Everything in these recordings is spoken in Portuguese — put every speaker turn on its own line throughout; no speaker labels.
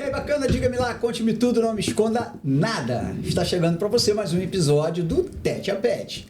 aí, bacana? Diga-me lá, conte-me tudo, não me esconda nada. Está chegando para você mais um episódio do Tete a Pet.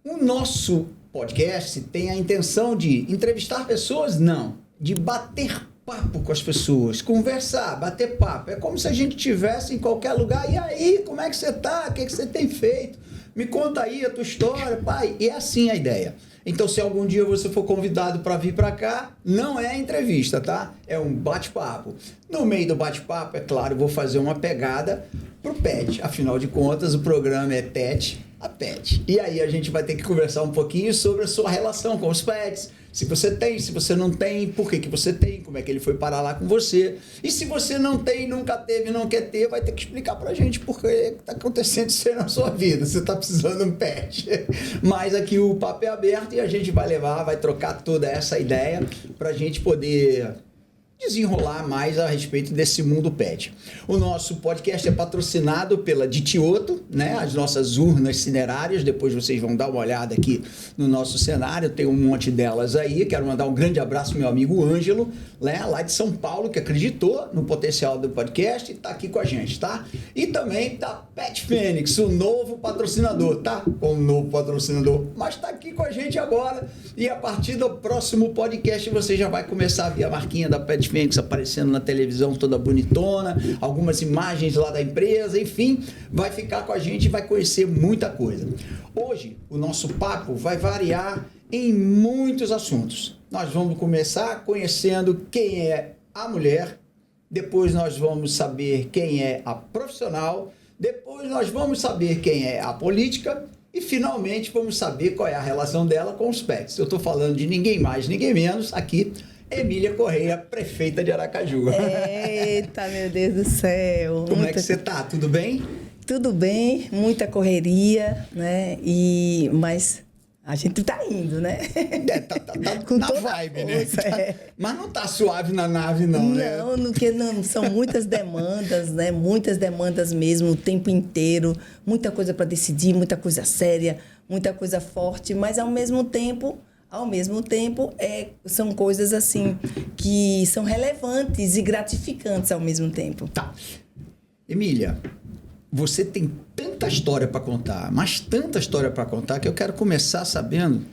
O nosso podcast tem a intenção de entrevistar pessoas? Não. De bater papo com as pessoas, conversar, bater papo. É como se a gente estivesse em qualquer lugar. E aí, como é que você tá? O que você tem feito? Me conta aí a tua história, pai. E é assim a ideia. Então, se algum dia você for convidado para vir para cá, não é entrevista, tá? É um bate-papo. No meio do bate-papo, é claro, vou fazer uma pegada pro pet. Afinal de contas, o programa é Tete a Pet. E aí a gente vai ter que conversar um pouquinho sobre a sua relação com os pets. Se você tem, se você não tem, por que você tem, como é que ele foi parar lá com você. E se você não tem, nunca teve, não quer ter, vai ter que explicar pra gente por que está acontecendo isso aí na sua vida. Você tá precisando de um pet. Mas aqui o papo é aberto e a gente vai levar, vai trocar toda essa ideia pra gente poder desenrolar mais a respeito desse mundo pet. O nosso podcast é patrocinado pela Ditioto, né? As nossas urnas cinerárias, depois vocês vão dar uma olhada aqui no nosso cenário, tem um monte delas aí. Quero mandar um grande abraço ao meu amigo Ângelo, né? Lá de São Paulo, que acreditou no potencial do podcast e tá aqui com a gente, tá? E também tá Pet Fênix, o novo patrocinador, tá? Com um novo patrocinador, mas tá aqui com a gente agora e a partir do próximo podcast você já vai começar a ver a marquinha da Pet Fênix aparecendo na televisão toda bonitona, algumas imagens lá da empresa, enfim, vai ficar com a gente e vai conhecer muita coisa. Hoje, o nosso papo vai variar em muitos assuntos. Nós vamos começar conhecendo quem é a mulher, depois nós vamos saber quem é a profissional, depois nós vamos saber quem é a política e, finalmente, vamos saber qual é a relação dela com os pets. Eu estou falando de ninguém mais, ninguém menos, aqui, Emília Correia, prefeita de Aracaju.
Eita, meu Deus do céu.
Como é que você tá? Tudo bem?
Tudo bem, muita correria, né? Mas a gente tá indo, né?
Tá com na vibe, né? Mas não tá suave na nave, não, né?
Não, porque não, são muitas demandas, né? Muitas demandas mesmo, o tempo inteiro. Muita coisa para decidir, muita coisa séria, muita coisa forte, mas ao mesmo tempo, são coisas assim que são relevantes e gratificantes ao mesmo tempo.
Tá. Emília, você tem tanta história para contar, mas tanta história para contar, que eu quero começar sabendo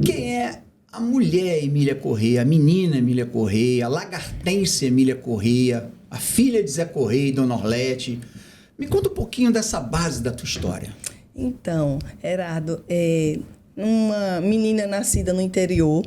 quem é a mulher Emília Correia, a menina Emília Correia, a lagartense Emília Correia, a filha de Zé Correia e Dona Orlete. Me conta um pouquinho dessa base da tua história.
Então, Herardo, uma menina nascida no interior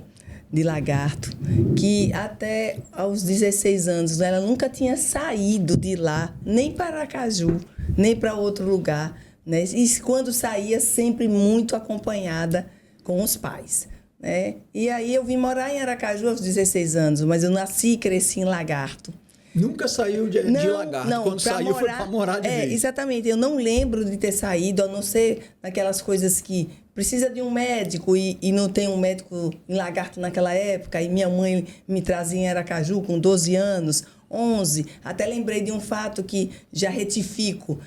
de Lagarto, que até aos 16 anos ela nunca tinha saído de lá, nem para Aracaju, nem para outro lugar, né? E quando saía, sempre muito acompanhada com os pais, né? E aí eu vim morar em Aracaju aos 16 anos, mas eu nasci e cresci em Lagarto.
Nunca saiu de Lagarto.
Não,
quando saiu foi para morar de vez.
Exatamente, eu não lembro de ter saído, a não ser naquelas coisas que precisa de um médico e não tem um médico em Lagarto naquela época, e minha mãe me trazia em Aracaju com 12 anos, 11, até lembrei de um fato que já retifico,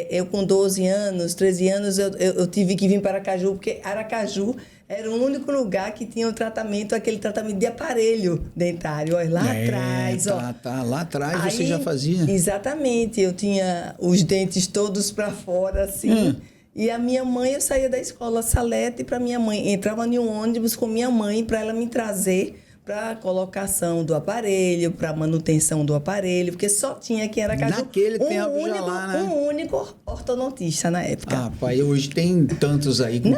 eu com 12 anos, 13 anos, eu tive que vir para Aracaju, porque Aracaju era o único lugar que tinha aquele tratamento de aparelho dentário. Olha, lá atrás.
Lá atrás aí, você já fazia?
Exatamente, eu tinha os dentes todos para fora, assim. E a minha mãe, eu saía da escola Salete para minha mãe, entrava em um ônibus com minha mãe para ela me trazer para colocação do aparelho, para manutenção do aparelho, porque só tinha aqui em Aracaju
naquele tempo já lá, né?
Um único ortodontista na época.
Ah, pai, hoje tem tantos aí, com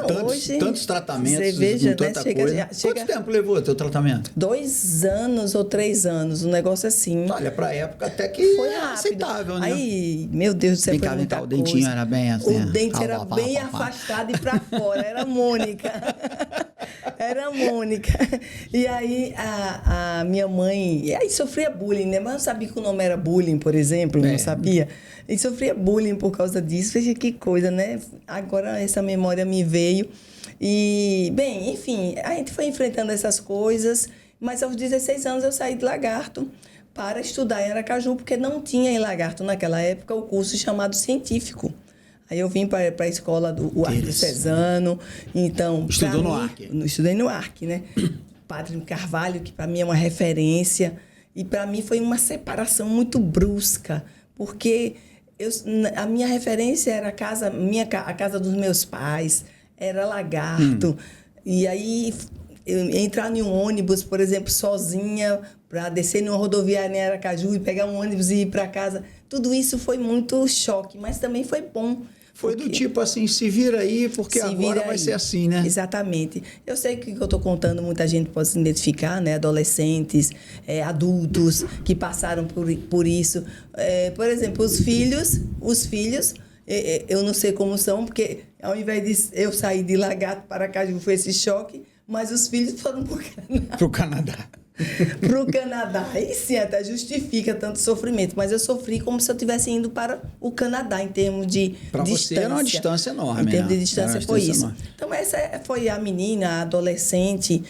tantos tratamentos,
cerveja,
com tanta
né?
coisa. Quanto tempo levou o teu tratamento?
2 anos ou 3 anos, um negócio assim.
Olha, pra época até que
foi rápido.
Aceitável, né?
Aí, meu Deus do céu, foi muita coisa.
O dentinho era bem assim.
O dente era bem afastado e pra fora, era Mônica. Era Mônica. E aí, a minha mãe... E aí sofria bullying, né? Mas eu sabia que o nome era bullying, por exemplo, não sabia. E sofria bullying por causa disso. Veja que coisa, né? Agora essa memória me veio. E, bem, enfim, a gente foi enfrentando essas coisas, mas aos 16 anos eu saí de Lagarto para estudar em Aracaju, porque não tinha em Lagarto, naquela época, o curso chamado científico. Aí eu vim para a escola do Arco Cesano, então...
Estudou no Arque?
Estudei no Arque, né? Padre Carvalho, que para mim é uma referência. E para mim foi uma separação muito brusca, porque a minha referência era a casa dos meus pais, era Lagarto. E aí, entrar em um ônibus, por exemplo, sozinha, para descer numa rodoviária em Aracaju e pegar um ônibus e ir para casa, tudo isso foi muito choque, mas também foi bom.
Foi do tipo assim, se vira aí, porque agora vai ser assim, né?
Exatamente. Eu sei que o que eu estou contando, muita gente pode se identificar, né? Adolescentes, adultos que passaram por isso. Por exemplo, os filhos, eu não sei como são, porque ao invés de eu sair de Lagarto para Aracaju, foi esse choque, mas os filhos foram para o Canadá. Para o Canadá. E sim, até justifica tanto sofrimento. Mas eu sofri como se eu estivesse indo para o Canadá, em termos de distância.
Para você era uma distância enorme,
em termos de distância, foi isso.
Enorme.
Então, essa foi a menina, a adolescente,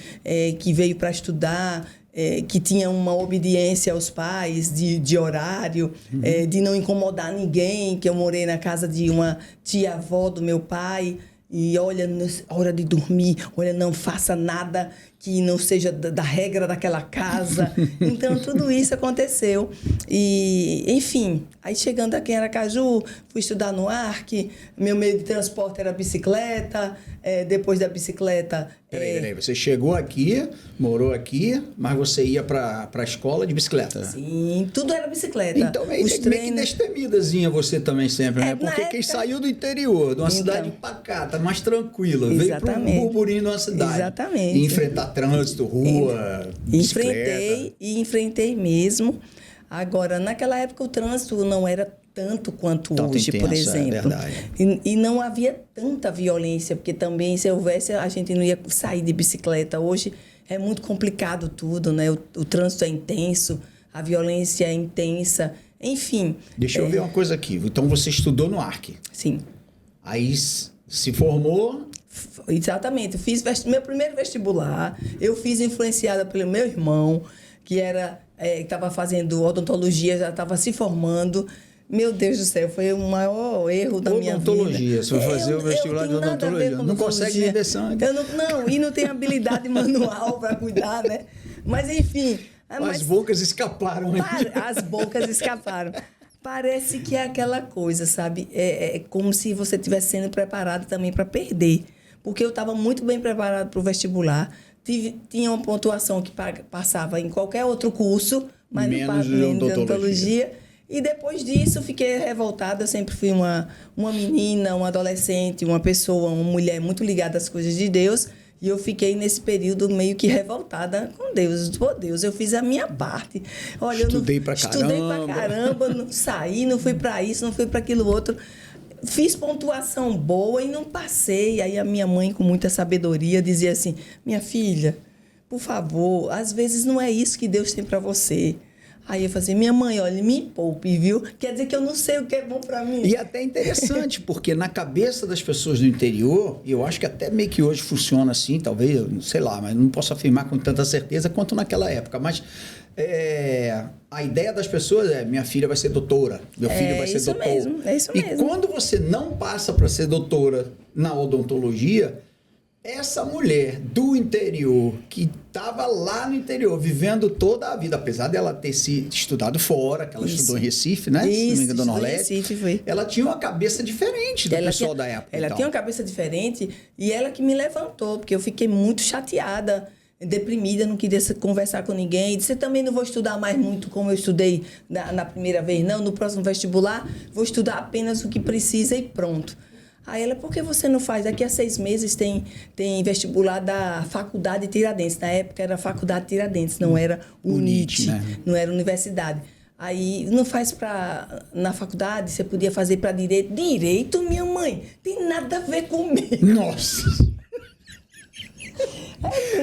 que veio para estudar, que tinha uma obediência aos pais, de horário, de não incomodar ninguém, que eu morei na casa de uma tia-avó do meu pai. E olha, na hora de dormir, olha, não faça nada que não seja da regra daquela casa. Então, tudo isso aconteceu. E, enfim, aí chegando aqui em Aracaju, fui estudar no ARC, meu meio de transporte era bicicleta, depois da bicicleta...
Peraí, você chegou aqui, morou aqui, mas você ia para a escola de bicicleta?
Sim, tudo era bicicleta.
Então, meio que destemidazinha você também sempre, né? Porque quem saiu do interior, de uma cidade pacata, mais tranquila, veio para um burburinho de uma cidade.
Exatamente.
E enfrentar trânsito, rua, bicicleta.
Enfrentei mesmo. Agora, naquela época, o trânsito não era tanto quanto hoje,
intenso,
por exemplo.
É verdade.
E não havia tanta violência, porque também, se houvesse, a gente não ia sair de bicicleta. Hoje é muito complicado tudo, né? O trânsito é intenso, a violência é intensa, enfim.
Deixa eu ver uma coisa aqui. Então, você estudou no ARC.
Sim.
Aí se formou...
Exatamente. Fiz meu primeiro vestibular. Eu fiz influenciada pelo meu irmão, que estava fazendo odontologia, já estava se formando. Meu Deus do céu, foi o maior erro da minha vida.
Odontologia, você vai fazer o vestibular de odontologia. Não consegue vender sangue.
E não tem habilidade manual para cuidar, né? Mas, enfim...
As bocas escaparam.
As bocas escaparam. Parece que é aquela coisa, sabe? É como se você estivesse sendo preparado também para perder. Porque eu estava muito bem preparado para o vestibular. Tinha uma pontuação que passava em qualquer outro curso, mas
menos de odontologia.
E depois disso, fiquei revoltada. Eu sempre fui uma menina, uma adolescente, uma pessoa, uma mulher muito ligada às coisas de Deus. E eu fiquei nesse período meio que revoltada com Deus. Pô, Deus, eu fiz a minha parte. Olha,
estudei pra
caramba, não saí, não fui para isso, não fui para aquilo outro. Fiz pontuação boa e não passei. Aí a minha mãe, com muita sabedoria, dizia assim: minha filha, por favor, às vezes não é isso que Deus tem para você. Aí eu falei assim: minha mãe, olha, me poupe, viu? Quer dizer que eu não sei o que é bom para mim.
E até interessante, porque na cabeça das pessoas do interior, e eu acho que até meio que hoje funciona assim, talvez, sei lá, mas não posso afirmar com tanta certeza quanto naquela época, mas a ideia das pessoas é: minha filha vai ser doutora, meu filho vai ser doutor.
É isso mesmo.
E quando você não passa para ser doutora na odontologia, essa mulher do interior, que estava lá no interior, vivendo toda a vida, apesar dela ter se estudado fora, que ela estudou em Recife, né?
Isso,
se não me engano, do Nordeste.
Recife, foi.
Ela tinha uma cabeça diferente do pessoal da época.
Ela tinha uma cabeça diferente e ela que me levantou, porque eu fiquei muito chateada, deprimida, não queria conversar com ninguém. Disse: eu também não vou estudar mais muito como eu estudei na primeira vez, não. No próximo vestibular, vou estudar apenas o que precisa e pronto. Aí ela: por que você não faz? Daqui a 6 meses tem vestibular da Faculdade Tiradentes. Na época era Faculdade Tiradentes, não era UNIT, né? Não era universidade. Aí, não faz na faculdade, você podia fazer para direito. Direito, minha mãe? Tem nada a ver comigo.
Nossa!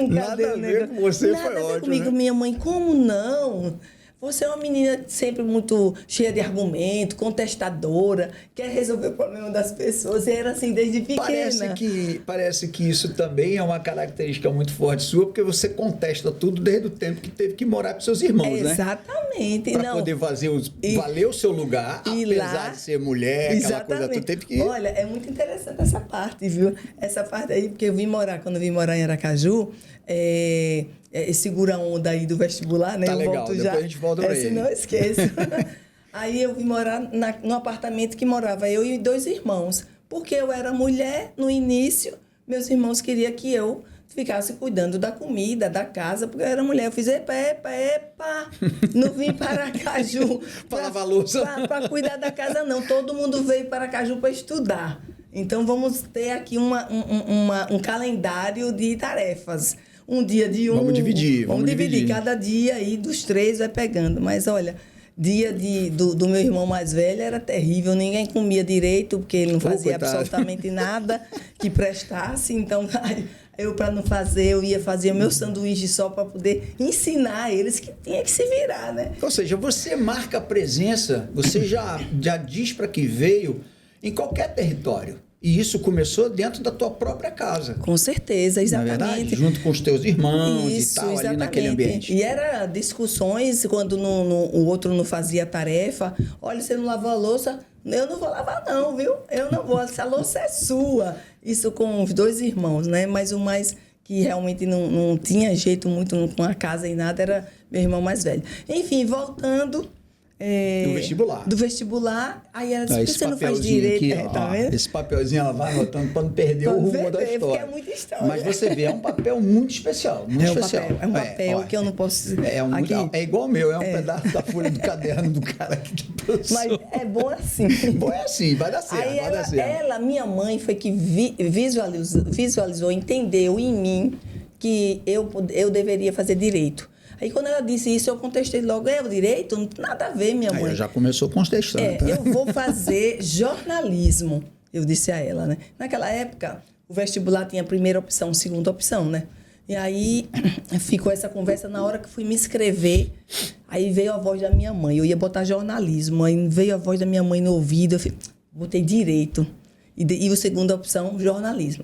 Nada a ver
com você,
nada
foi
a ver
ótimo,
comigo,
né?
Minha mãe: como não? Você é uma menina sempre muito cheia de argumento, contestadora, quer resolver o problema das pessoas. E era assim desde pequena.
Parece que isso também é uma característica muito forte sua, porque você contesta tudo desde o tempo que teve que morar com seus irmãos, né?
Exatamente.
Para poder valer o seu lugar, apesar de ser mulher, aquela coisa toda, teve que...
Olha, é muito interessante essa parte, viu? Essa parte aí, porque quando eu vim morar em Aracaju, segura a onda aí do vestibular, né?
Tá
eu
legal,
volto
depois
já.
a gente volta pra ele.
Não esqueço. Aí eu vim morar no apartamento que morava eu e 2 irmãos. Porque eu era mulher, no início, meus irmãos queriam que eu ficasse cuidando da comida, da casa, porque eu era mulher. Eu fiz, epa, não vim para Aracaju para cuidar da casa, não. Todo mundo veio para Aracaju para estudar. Então, vamos ter aqui um calendário de tarefas. Um dia de um...
Vamos dividir.
Cada dia aí dos 3 vai pegando. Mas, olha... Dia do meu irmão mais velho era terrível, ninguém comia direito, porque ele não fazia absolutamente nada que prestasse. Então, eu, para não fazer, eu ia fazer o meu sanduíche só para poder ensinar a eles que tinha que se virar, né?
Ou seja, você marca a presença, você já diz para que veio em qualquer território. E isso começou dentro da tua própria casa.
Com certeza, exatamente.
Na verdade, junto com os teus irmãos
isso,
e tal,
exatamente.
ali naquele ambiente.
E era discussões quando o outro não fazia a tarefa. Olha, você não lavou a louça? Eu não vou lavar não, viu? Eu não vou, essa louça é sua. Isso com os 2 irmãos, né? Mas o mais que realmente não tinha jeito muito com a casa e nada era meu irmão mais velho. Enfim, voltando...
Do
vestibular, aí ela disse, por que você não faz direito?
Aqui,
tá vendo?
Esse papelzinho ela vai anotando para não perder o rumo da história.
Porque é muita história.
Mas você vê, é um papel muito especial. Muito especial.
É um papel que eu não posso...
É igual o meu, é um pedaço da folha do caderno do cara que te passou.
Mas é bom assim.
Bom é assim, vai dar certo.
Aí minha mãe foi que visualizou, entendeu em mim que eu deveria fazer direito. Aí, quando ela disse isso, eu contestei logo, o direito? Não tem nada a ver, minha mãe.
Aí já começou contestando.
Eu vou fazer jornalismo, eu disse a ela, né? Naquela época, o vestibular tinha primeira opção, segunda opção, né? E aí, ficou essa conversa na hora que fui me inscrever. Aí veio a voz da minha mãe, eu ia botar jornalismo. Aí veio a voz da minha mãe no ouvido, eu botei direito. E a segunda opção, jornalismo.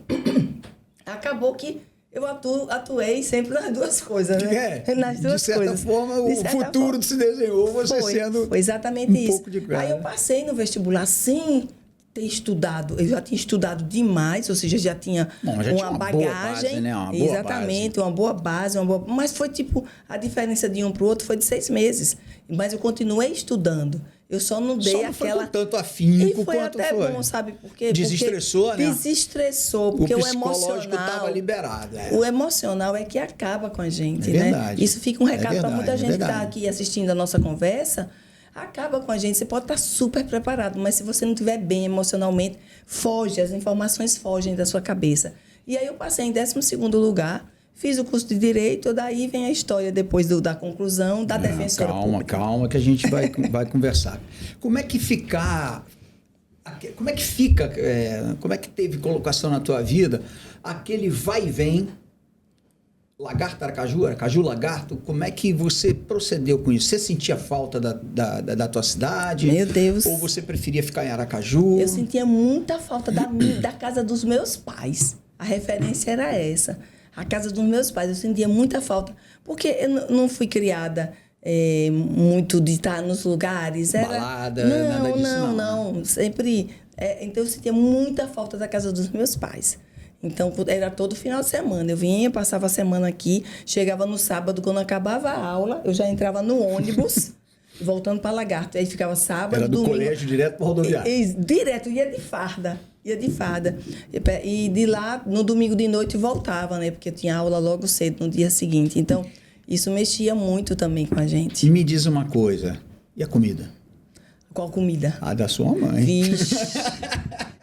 Acabou que... Eu atuei sempre nas 2 coisas, né? Nas 2 coisas.
De certa forma, o futuro se desenhou, você sendo
foi exatamente isso.
Pouco de cara.
Aí eu passei no vestibular sem ter estudado. Eu já tinha estudado demais, ou seja, já tinha uma bagagem. Boa base, né? Uma boa exatamente, base. Uma boa base. Mas foi tipo, a diferença de um para o outro foi de 6 meses. Mas eu continuei estudando. Eu só não dei aquela...
Foi com tanto afinco
e foi
quanto
até
foi.
Bom, sabe por quê?
Desestressou,
porque
né?
Desestressou, porque o
psicológico estava liberado.
O emocional é que acaba com a gente,
né?
Verdade. Isso fica um recado para muita gente que está aqui assistindo a nossa conversa. Acaba com a gente. Você pode estar super preparado, mas se você não estiver bem emocionalmente, as informações fogem da sua cabeça. E aí eu passei em 12º lugar. Fiz o curso de Direito, daí vem a história depois da conclusão da defensora pública.
Calma, que a gente vai conversar. Como é que teve colocação na tua vida aquele vai e vem, Lagarto, Aracaju, Lagarto, como é que você procedeu com isso? Você sentia falta da tua cidade?
Meu Deus.
Ou você preferia ficar em Aracaju?
Eu sentia muita falta da casa dos meus pais. A referência era essa. A casa dos meus pais, eu sentia muita falta. Porque eu não fui criada muito de estar nos lugares.
Balada, nada disso,
não. Sempre... então, eu sentia muita falta da casa dos meus pais. Então, era todo final de semana. Eu vinha, passava a semana aqui, chegava no sábado, quando acabava a aula, eu já entrava no ônibus, voltando para Lagarto. Aí ficava sábado,
era do
domingo,
colégio direto para rodoviária.
Direto, ia de farda. E de lá, no domingo de noite, voltava, né? Porque eu tinha aula logo cedo, no dia seguinte. Então, isso mexia muito também com a gente.
E me diz uma coisa, e a comida?
Qual comida?
A da sua mãe.
Vixe.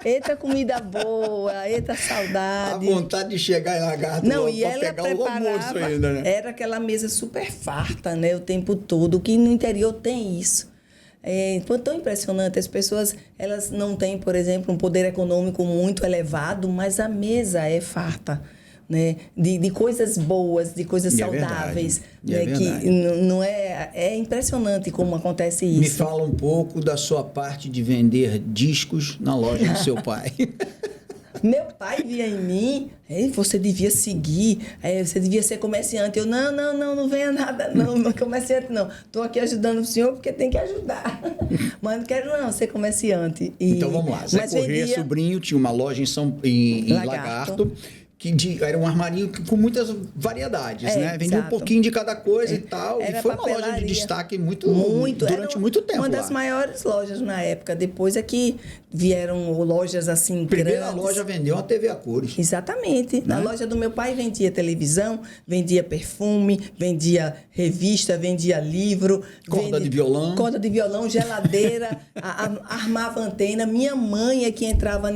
Eita comida boa, eita saudade.
A vontade de chegar em Lagarto
não,
logo
e ela
pegar
preparava,
o almoço ainda, né?
Era aquela mesa super farta, né? O tempo todo, que no interior tem isso. Foi tão impressionante. As pessoas, elas não têm, por exemplo, um poder econômico muito elevado, mas a mesa é farta, né? De coisas boas, de coisas saudáveis.
É
né? Que não é impressionante como acontece isso.
Me fala um pouco da sua parte de vender discos na loja do seu pai.
Meu pai via em mim, você devia seguir, você devia ser comerciante. Eu, não venha nada, não comerciante não. Estou aqui ajudando o senhor porque tem que ajudar. Mas não quero não ser comerciante.
Então vamos lá. Zé Corrêa, sobrinho, tinha uma loja em Lagarto, era um armarinho com muitas variedades, né? Vendia
exato.
um pouquinho de cada coisa e tal.
Era
e foi uma loja de destaque durante muito tempo.
Uma das maiores lojas na época. Depois é que vieram lojas assim
Primeira
grandes.
loja vendeu uma TV a cores.
Exatamente.
Né?
Na loja do meu pai vendia televisão, vendia perfume, vendia revista, vendia livro.
Corda de violão,
geladeira, armava antena. Minha mãe é que entrava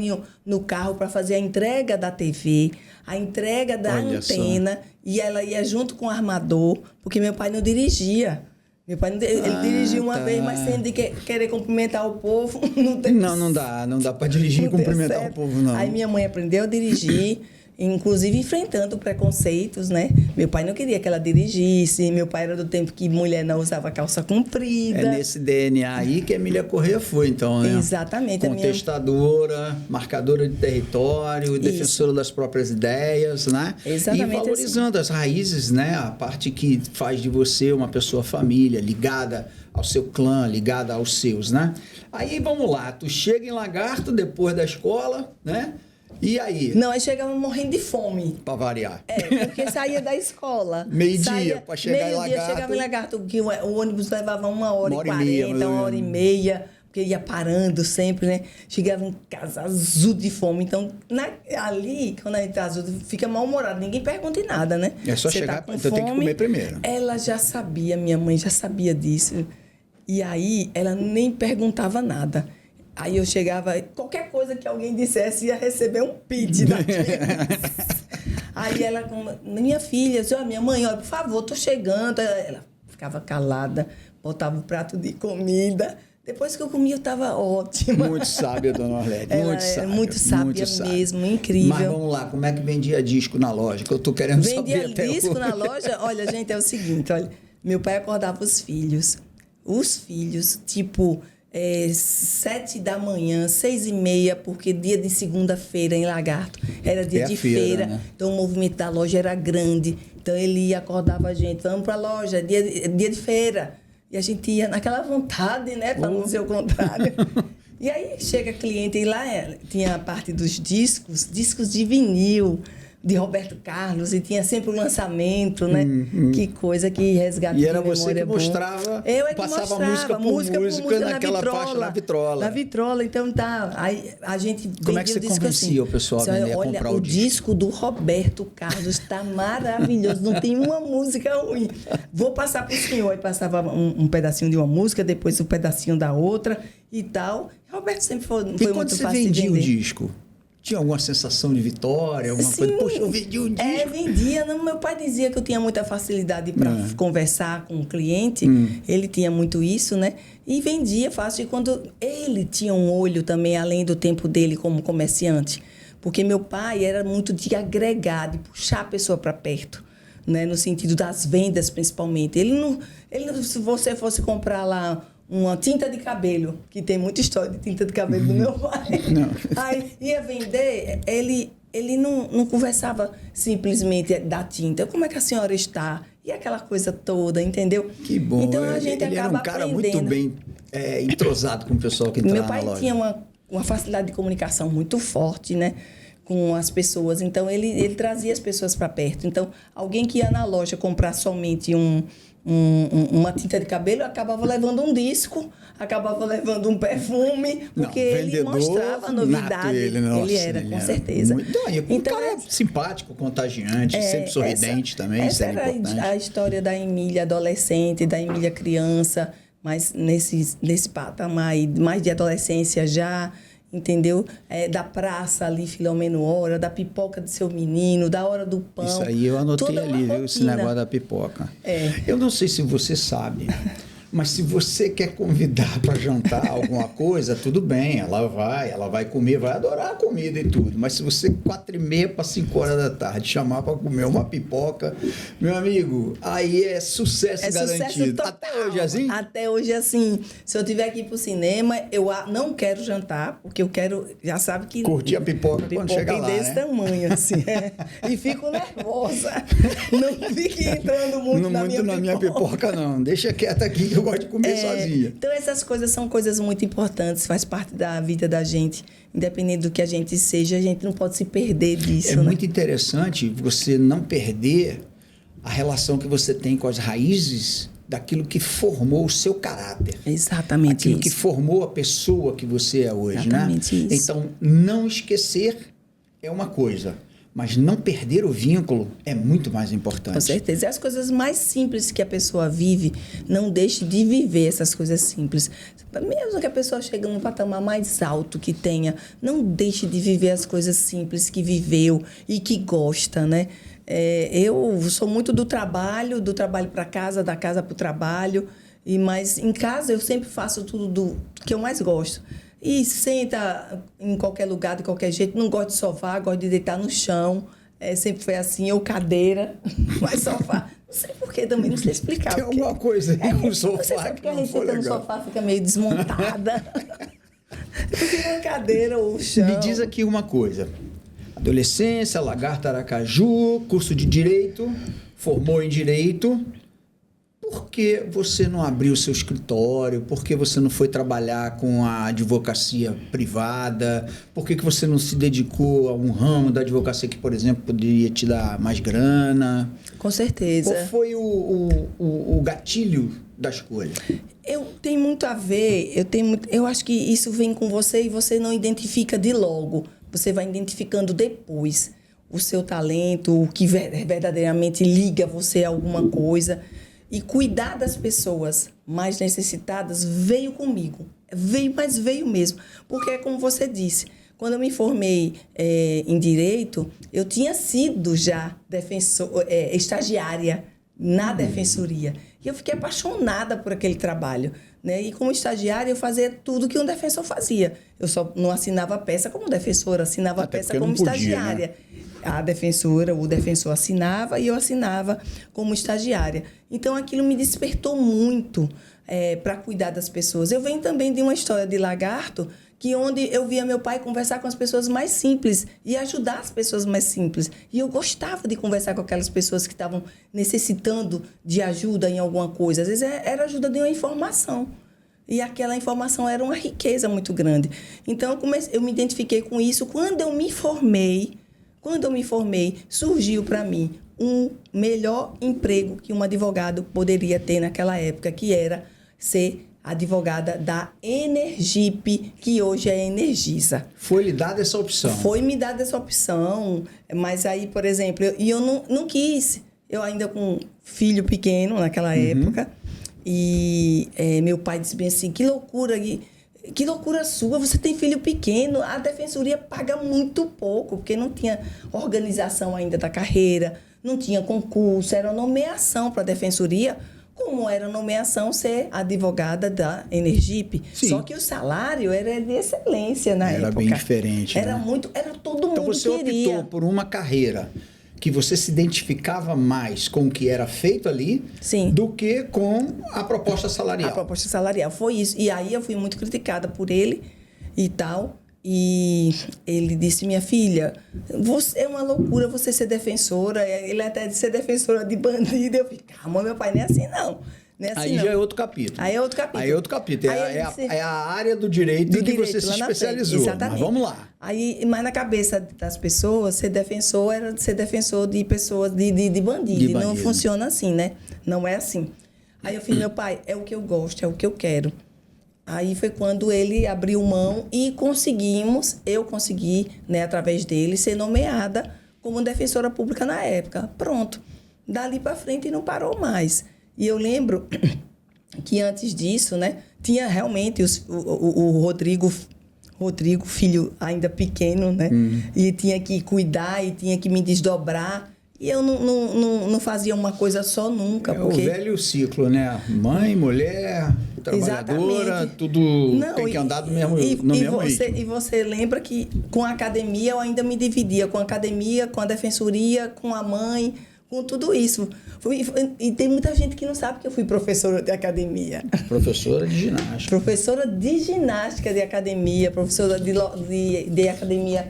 no carro para fazer a entrega da TV, a entrega da antena, e ela ia junto com o armador, porque meu pai não dirigia. Meu pai ele dirigiu uma vez, mas sem de querer cumprimentar o povo, não tem.
Não dá para dirigir e cumprimentar o povo, não.
Aí minha mãe aprendeu a dirigir, inclusive enfrentando preconceitos, né? Meu pai não queria que ela dirigisse, meu pai era do tempo que mulher não usava calça comprida.
É nesse DNA aí que a Emília Corrêa foi, então, né?
Exatamente.
Contestadora, marcadora de território, defensora das próprias ideias, né?
Exatamente.
E valorizando as raízes, né? A parte que faz de você uma pessoa família, ligada ao seu clã, ligada aos seus, né? Aí, vamos lá, tu chega em Lagarto depois da escola, né? E aí?
Não, aí chegava morrendo de fome.
Pra variar.
Porque saía da escola.
Meio-dia, pra chegar em Lagarto.
Meio-dia, chegava em Lagarto, que o ônibus levava 1h40, 1h30, porque ia parando sempre, né? Chegava em casa azul de fome. Então, ali, quando a gente tá azul, fica mal-humorado. Ninguém pergunta em nada, né?
É só chegar, então tem que comer primeiro.
Ela já sabia, minha mãe já sabia disso. E aí, ela nem perguntava nada. Aí eu chegava, qualquer coisa que alguém dissesse ia receber um pit daqui. Aí ela, minha filha, disse, minha mãe, olha, por favor, tô chegando. Ela ficava calada, botava um prato de comida. Depois que eu comia, eu estava ótima.
Muito sábia, dona Orlédia.
Muito sábia mesmo, incrível.
Mas vamos lá, como é que vendia disco na loja? Que eu tô querendo saber até
Vendia disco
hoje.
na loja? Olha, gente, é o seguinte, olha. Meu pai acordava os filhos, tipo... 7 da manhã, 6h30, porque dia de segunda-feira em Lagarto era dia de feira, né? Então o movimento da loja era grande. Então ele acordava a gente, vamos para a loja, dia de feira. E a gente ia naquela vontade, né, para não ser o contrário. E aí chega cliente, e lá tinha a parte dos discos de vinil, de Roberto Carlos, e tinha sempre o lançamento, né? Que coisa que resgatou.
E era você que mostrava, passava música por música naquela faixa, na vitrola.
Na vitrola, então tá. Aí a gente
como é que você convencia o pessoal a vender, a comprar o disco?
O disco do Roberto Carlos está maravilhoso, não tem uma música ruim. Vou passar para o senhor. Aí passava um pedacinho de uma música, depois um pedacinho da outra e tal. Roberto sempre foi muito fácil de vender.
E quando você vendia o disco? Tinha alguma sensação de vitória, alguma coisa? Poxa, eu vendi um disco.
Vendia. Não, meu pai dizia que eu tinha muita facilidade para conversar com o cliente. Ele tinha muito isso, né? E vendia fácil. E quando ele tinha um olho também, além do tempo dele como comerciante. Porque meu pai era muito de agregar, de puxar a pessoa para perto, né? No sentido das vendas, principalmente. Ele não, se você fosse comprar lá uma tinta de cabelo, que tem muita história de tinta de cabelo do meu pai. Não. Aí ia vender, ele não conversava simplesmente da tinta. Como é que a senhora está? E aquela coisa toda, entendeu?
Que bom.
Então a gente
ele
acaba
era um cara
aprendendo.
muito bem entrosado com o pessoal que entrava na loja.
Meu pai tinha uma facilidade de comunicação muito forte, né? Com as pessoas. Então ele trazia as pessoas para perto. Então alguém que ia na loja comprar somente uma tinta de cabelo, acabava levando um disco, acabava levando um perfume, porque ele mostrava a novidade. Ele era, com certeza.
Então, um cara simpático, contagiante, sempre sorridente também,
essa era importante. A história da Emília adolescente, da Emília criança, mas nesse patamar mais de adolescência já, entendeu? Da praça ali, Filomeno Hora, da pipoca do seu menino, da hora do pão.
Isso aí eu anotei ali, viu? Esse negócio da pipoca. Eu não sei se você sabe, mas se você quer convidar para jantar alguma coisa, tudo bem, ela vai comer, vai adorar a comida e tudo. Mas se você 4h30 para 5h da tarde chamar para comer uma pipoca, meu amigo, aí é sucesso garantido.
Sucesso total.
Até hoje é assim?
Até hoje é assim. Se eu tiver que ir pro cinema, eu não quero jantar, porque eu quero, já sabe que...
Curtir a pipoca quando chegar lá,
desse tamanho, assim. E fico nervosa. Não fique entrando muito na minha pipoca.
Não, deixa quieta aqui. eu gosto de comer sozinha.
Então, essas coisas são coisas muito importantes, faz parte da vida da gente. Independente do que a gente seja, a gente não pode se perder disso.
É muito interessante você não perder a relação que você tem com as raízes daquilo que formou o seu caráter.
Exatamente
aquilo
isso.
que formou a pessoa que você é hoje,
Exatamente
né?
isso.
Então, não esquecer é uma coisa, mas não perder o vínculo é muito mais importante.
Com certeza. E as coisas mais simples que a pessoa vive, não deixe de viver essas coisas simples. Mesmo que a pessoa chegue num patamar mais alto que tenha, não deixe de viver as coisas simples que viveu e que gosta, né? Eu sou muito do trabalho para casa, da casa para o trabalho, mas em casa eu sempre faço tudo do que eu mais gosto. E senta em qualquer lugar, de qualquer jeito, não gosto de sofá, gosto de deitar no chão, sempre foi assim, ou cadeira, mas sofá. Não sei porquê também, não sei explicar.
Tem alguma coisa aí com o sofá
não sei se
que não foi
legal. No sofá fica meio desmontada. Eu prefiro uma cadeira ou o chão.
Me diz aqui uma coisa. Adolescência, Lagarta Aracaju, curso de Direito, formou em Direito. Por que você não abriu seu escritório? Por que você não foi trabalhar com a advocacia privada? Por que você não se dedicou a um ramo da advocacia que, por exemplo, poderia te dar mais grana?
Com certeza.
Qual foi o gatilho da escolha?
Tem muito a ver, eu acho que isso vem com você e você não identifica de logo. Você vai identificando depois o seu talento, o que verdadeiramente liga você a alguma coisa. E cuidar das pessoas mais necessitadas veio comigo. Mas veio mesmo. Porque é como você disse, quando eu me formei em Direito, eu tinha sido já estagiária na Defensoria. E eu fiquei apaixonada por aquele trabalho, né? E como estagiária, eu fazia tudo que um defensor fazia. Eu só não assinava peça como defensora, assinava
até
peça como estagiária. Né? A defensora, o defensor assinava e eu assinava como estagiária. Então, aquilo me despertou muito para cuidar das pessoas. Eu venho também de uma história de lagarto, onde eu via meu pai conversar com as pessoas mais simples e ajudar as pessoas mais simples. E eu gostava de conversar com aquelas pessoas que estavam necessitando de ajuda em alguma coisa. Às vezes era ajuda de uma informação. E aquela informação era uma riqueza muito grande. Então, eu me identifiquei com isso. Quando eu me formei, surgiu para mim um melhor emprego que um advogado poderia ter naquela época, que era ser advogada da Energip, que hoje é Energisa.
Foi lhe dada essa opção?
Foi me dada essa opção, mas aí, por exemplo, eu não quis. Eu ainda com filho pequeno naquela época, e meu pai disse bem assim, que loucura sua, você tem filho pequeno, a defensoria paga muito pouco, porque não tinha organização ainda da carreira, não tinha concurso, era nomeação para a defensoria, como era nomeação ser advogada da Energip. Sim. Só que o salário era de excelência na época.
Era bem diferente,
era
né?
Todo mundo
então você
queria.
Optou por uma carreira que você se identificava mais com o que era feito ali,
sim,
do que com a proposta salarial.
A proposta salarial, foi isso. E aí eu fui muito criticada por ele e tal. E ele disse, minha filha, é uma loucura você ser defensora. Ele até disse ser defensora de bandido. Eu falei, calma, meu pai, não é assim não. Não é assim,
aí
não.
Já é outro capítulo.
Aí é outro capítulo.
É a área do direito que você se especializou.
Exatamente.
Mas vamos lá.
Mas na cabeça das pessoas, ser defensor era ser defensor de pessoas, de bandido. E não funciona assim, né? Não é assim. Aí eu falei, meu pai, é o que eu gosto, é o que eu quero. Aí foi quando ele abriu mão e eu consegui, né, através dele, ser nomeada como defensora pública na época. Pronto. Dali para frente não parou mais. E eu lembro que antes disso, né, tinha realmente o Rodrigo, filho ainda pequeno, né? E tinha que cuidar e tinha que me desdobrar. E eu não fazia uma coisa só nunca. Porque...
o velho ciclo, né? Mãe, mulher, trabalhadora,
exatamente.
Tudo tem que andar no mesmo ritmo.
E você lembra que com a academia eu ainda me dividia. Com a academia, com a defensoria, com a mãe, com tudo isso. E tem muita gente que não sabe que eu fui professora de academia.
Professora de ginástica.
Professora de ginástica de academia, professora de academia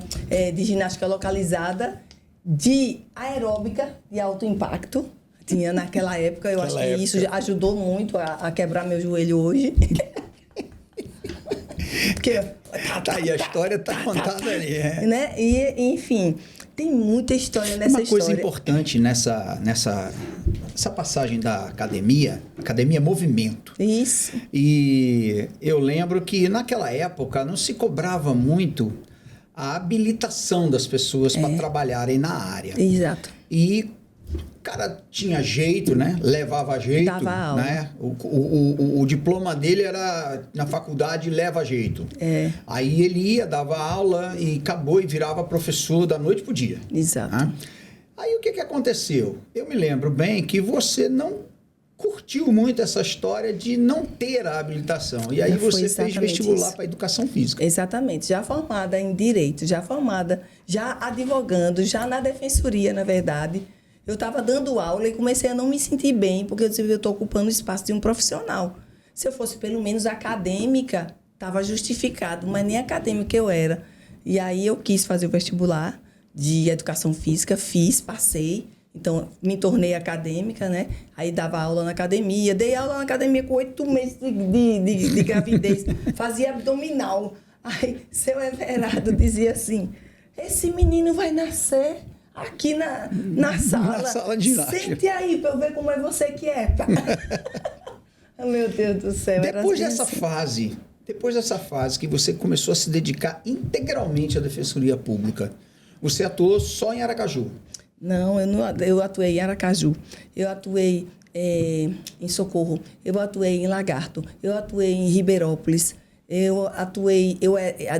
de ginástica localizada, de aeróbica de alto impacto, Tinha naquela época, eu acho que isso ajudou muito a quebrar meu joelho hoje. Porque,
e a história tá contada ali.
Né? E, enfim, tem muita história nessa história.
Uma coisa importante nessa passagem da academia movimento.
Isso.
E eu lembro que naquela época não se cobrava muito a habilitação das pessoas para trabalharem na área.
Exato.
E o cara tinha jeito, né? Levava jeito.
Dava aula.
Né? O diploma dele era na faculdade leva jeito. Aí ele ia, dava aula e acabou e virava professor da noite pro dia.
Exato.
Né? Aí o que aconteceu? Eu me lembro bem que você não curtiu muito essa história de não ter a habilitação. E aí você fez vestibular para educação física.
Exatamente. Já formada em direito, já advogando, já na defensoria, na verdade. Eu estava dando aula e comecei a não me sentir bem, porque eu estou ocupando o espaço de um profissional. Se eu fosse pelo menos acadêmica, estava justificado, mas nem acadêmica eu era. E aí eu quis fazer o vestibular de educação física, passei. Então, me tornei acadêmica, né? Aí dava aula na academia. Dei aula na academia com 8 meses de gravidez. Fazia abdominal. Aí, seu Everardo dizia assim, esse menino vai nascer aqui na sala.
Na sala de ginástica.
Sente aí pra eu ver como é você que é. Meu Deus do céu.
Depois dessa fase que você começou a se dedicar integralmente à defensoria pública, você atuou só em Aracaju?
Não, eu atuei em Aracaju, eu atuei em Socorro, eu atuei em Lagarto, eu atuei em Ribeirópolis,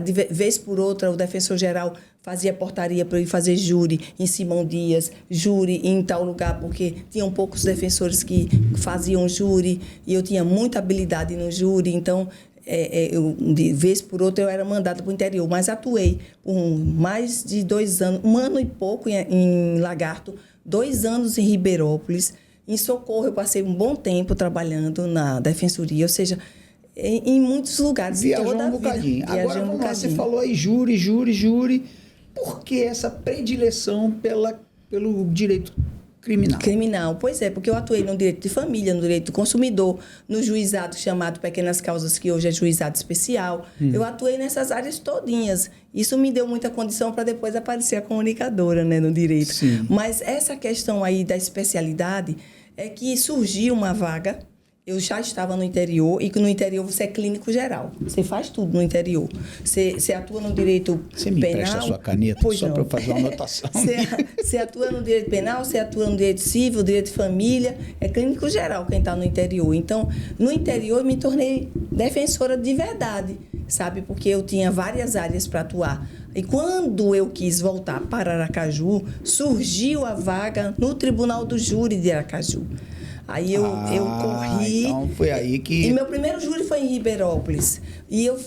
de vez por outra, o defensor-geral fazia portaria para eu ir fazer júri em Simão Dias, júri em tal lugar, porque tinham poucos defensores que faziam júri e eu tinha muita habilidade no júri, então... de vez por outra eu era mandada para o interior, mas atuei por mais de 2 anos, 1 ano e pouco em Lagarto, 2 anos em Ribeirópolis, em Socorro eu passei um bom tempo trabalhando na defensoria, ou seja, em muitos lugares.
Viajou um bocadinho. Agora vamos lá, você falou aí júri, por que essa predileção pelo direito criminal?
Pois é, porque eu atuei no direito de família, no direito do consumidor, no juizado chamado Pequenas Causas, que hoje é juizado especial. Eu atuei nessas áreas todinhas. Isso me deu muita condição para depois aparecer a comunicadora, né, no direito.
Sim.
Mas essa questão aí da especialidade é que surgiu uma vaga. Eu já estava no interior, e que no interior você é clínico geral. Você faz tudo no interior. Você atua no direito penal...
Você me empresta a sua caneta só para eu fazer uma anotação.
Você atua no direito penal, você atua no direito civil, direito de família. É clínico geral quem está no interior. Então, no interior, eu me tornei defensora de verdade, sabe? Porque eu tinha várias áreas para atuar. E quando eu quis voltar para Aracaju, surgiu a vaga no Tribunal do Júri de Aracaju. Aí eu corri.
Então foi aí que...
E meu primeiro júri foi em Ribeirópolis. E eu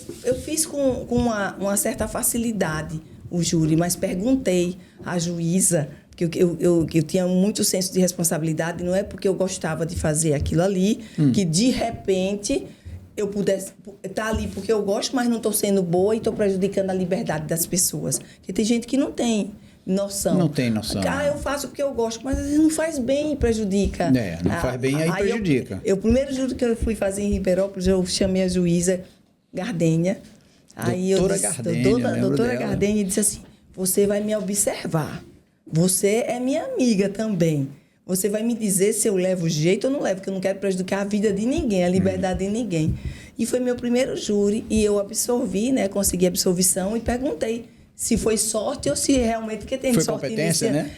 fiz com uma certa facilidade o júri, mas perguntei à juíza, que eu tinha muito senso de responsabilidade, não é porque eu gostava de fazer aquilo ali, que de repente eu pudesse estar ali porque eu gosto, mas não estou sendo boa e estou prejudicando a liberdade das pessoas. Porque tem gente que não tem noção.
Não tem noção.
Eu faço porque eu gosto, mas às vezes não faz bem e prejudica.
Não faz bem, aí prejudica.
O primeiro júri que eu fui fazer em Ribeirópolis, eu chamei a juíza Gardenha. Doutora Gardenha disse assim, você vai me observar. Você é minha amiga também. Você vai me dizer se eu levo jeito ou não levo, porque eu não quero prejudicar a vida de ninguém, a liberdade de ninguém. E foi meu primeiro júri e eu absorvi, né? Consegui absolvição e perguntei se foi sorte ou se realmente... Porque tem
foi
sorte
competência, né?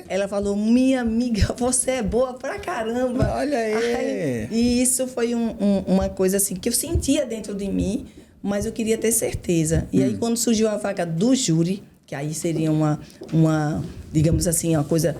Ela falou, minha amiga, você é boa pra caramba.
Olha aí.
E isso foi uma coisa assim que eu sentia dentro de mim, mas eu queria ter certeza. E aí, quando surgiu a vaga do júri, que aí seria uma digamos assim, uma coisa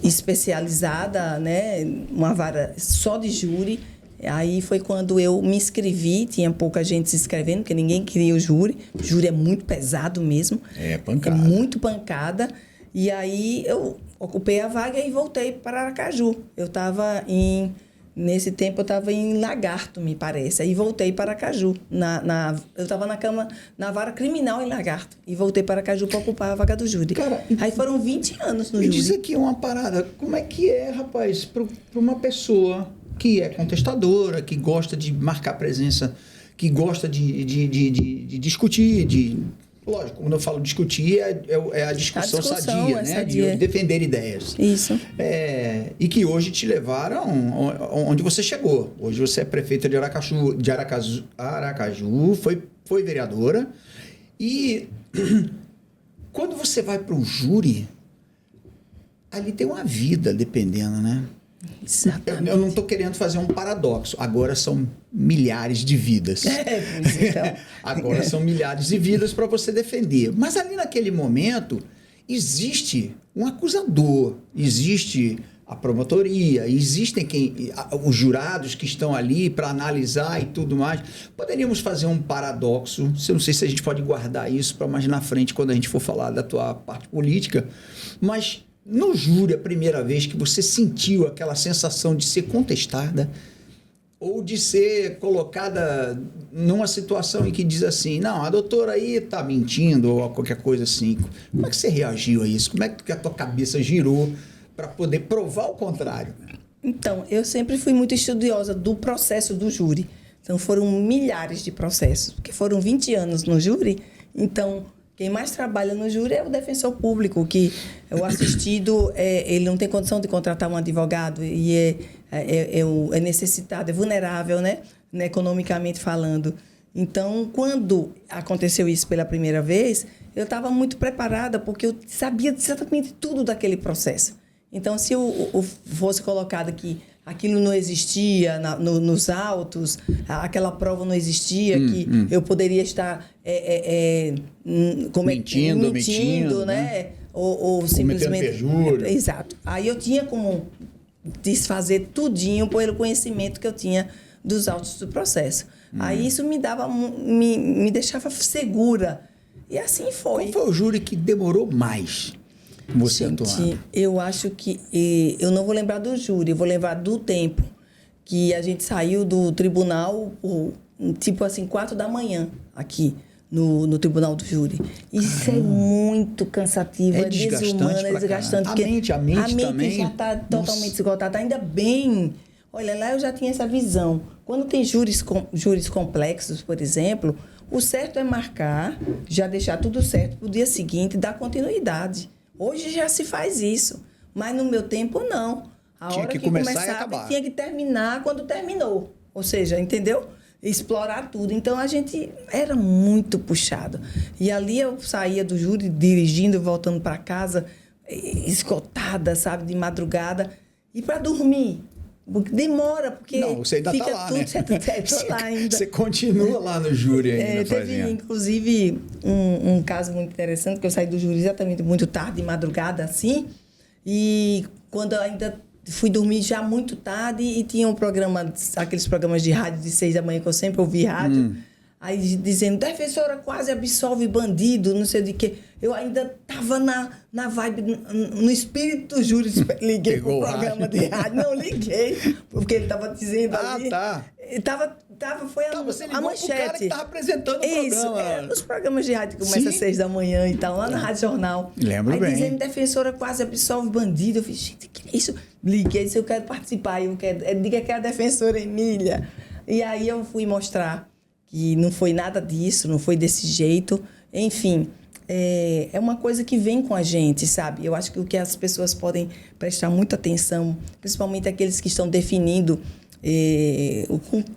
especializada, né? Uma vara só de júri. Aí foi quando eu me inscrevi, tinha pouca gente se inscrevendo, porque ninguém queria o júri. O júri é muito pesado mesmo.
É pancada.
É muito pancada. E aí eu ocupei a vaga e voltei para Aracaju. Eu estava em Nesse tempo eu estava em Lagarto, me parece. Aí voltei para Aracaju. Eu estava na vara criminal em Lagarto. E voltei para Aracaju para ocupar a vaga do júri.
Cara,
aí foram 20 anos no
me
júri.
diz aqui uma parada. Como é que é, rapaz, para uma pessoa que é contestadora, que gosta de marcar presença, que gosta de discutir, lógico, quando eu falo discutir, é a discussão sadia, né?
Sadia.
De defender ideias.
Isso.
E que hoje te levaram onde você chegou. Hoje você é prefeita de Aracaju, foi vereadora. E quando você vai para o júri, ali tem uma vida dependendo, né?
Exatamente.
Eu não estou querendo fazer um paradoxo. Agora são milhares de vidas.
Então.
Agora são milhares de vidas para você defender. Mas ali naquele momento existe um acusador, existe a promotoria, existem os jurados que estão ali para analisar e tudo mais. Poderíamos fazer um paradoxo. Eu não sei se a gente pode guardar isso para mais na frente quando a gente for falar da tua parte política, mas no júri, a primeira vez que você sentiu aquela sensação de ser contestada ou de ser colocada numa situação em que diz assim, não, a doutora aí está mentindo ou qualquer coisa assim. Como é que você reagiu a isso? Como é que a tua cabeça girou para poder provar o contrário?
Então, eu sempre fui muito estudiosa do processo do júri. Então, foram milhares de processos, porque foram 20 anos no júri. Então, quem mais trabalha no júri é o defensor público, que o assistido, ele não tem condição de contratar um advogado e é necessitado, é vulnerável, né? Economicamente falando. Então, quando aconteceu isso pela primeira vez, eu estava muito preparada, porque eu sabia exatamente tudo daquele processo. Então, se eu fosse colocado que aquilo não existia nos autos, aquela prova não existia, que eu poderia estar mentindo, né? Ou simplesmente...
perjúrio.
Exato. Aí eu tinha como desfazer tudinho pelo conhecimento que eu tinha dos autos do processo. Aí isso me deixava segura. E assim foi.
Qual foi o júri que demorou mais? Você atuar?
Eu acho que... eu não vou lembrar do júri, eu vou lembrar do tempo que a gente saiu do tribunal, tipo assim, 4 da manhã, aqui, no tribunal do júri. Isso é muito cansativo, é desumano, é desgastante.
A mente também
já está totalmente esgotada. Ainda bem... Olha, lá eu já tinha essa visão. Quando tem júris complexos, por exemplo, o certo é marcar, já deixar tudo certo para o dia seguinte, dar continuidade. Hoje já se faz isso, mas no meu tempo não. A
tinha
hora
que começava
tinha que terminar quando terminou. Ou seja, entendeu? Explorar tudo. Então, a gente era muito puxado. E ali eu saía do júri dirigindo, voltando para casa, esgotada, sabe, de madrugada. E para dormir? Demora, porque
não, você ainda
fica
tá lá,
tudo
né?
Tô lá ainda.
Você continua lá no júri ainda
teve, inclusive, um caso muito interessante, que eu saí do júri exatamente muito tarde, de madrugada, assim, e quando eu ainda fui dormir já muito tarde, e tinha um programa, aqueles programas de rádio de 6 da manhã, que eu sempre ouvi rádio, aí dizendo, defensora quase absolve bandido, não sei de quê. Eu ainda estava na vibe, no espírito do júri, liguei pro programa de rádio. Não, liguei, porque ele estava dizendo ali.
Tá.
Foi
você
a manchete.
O cara que estava apresentando o programa.
Os programas de rádio que começam às 6 da manhã e tal, lá na Rádio Jornal.
Lembro bem.
Aí dizendo, defensora quase absolve bandido. Eu falei, gente, que é isso? Liguei, disse, eu quero participar. Diga que é a defensora Emília. E aí eu fui mostrar que não foi nada disso, não foi desse jeito. Enfim, é uma coisa que vem com a gente, sabe? Eu acho que o que as pessoas podem prestar muita atenção, principalmente aqueles que estão definindo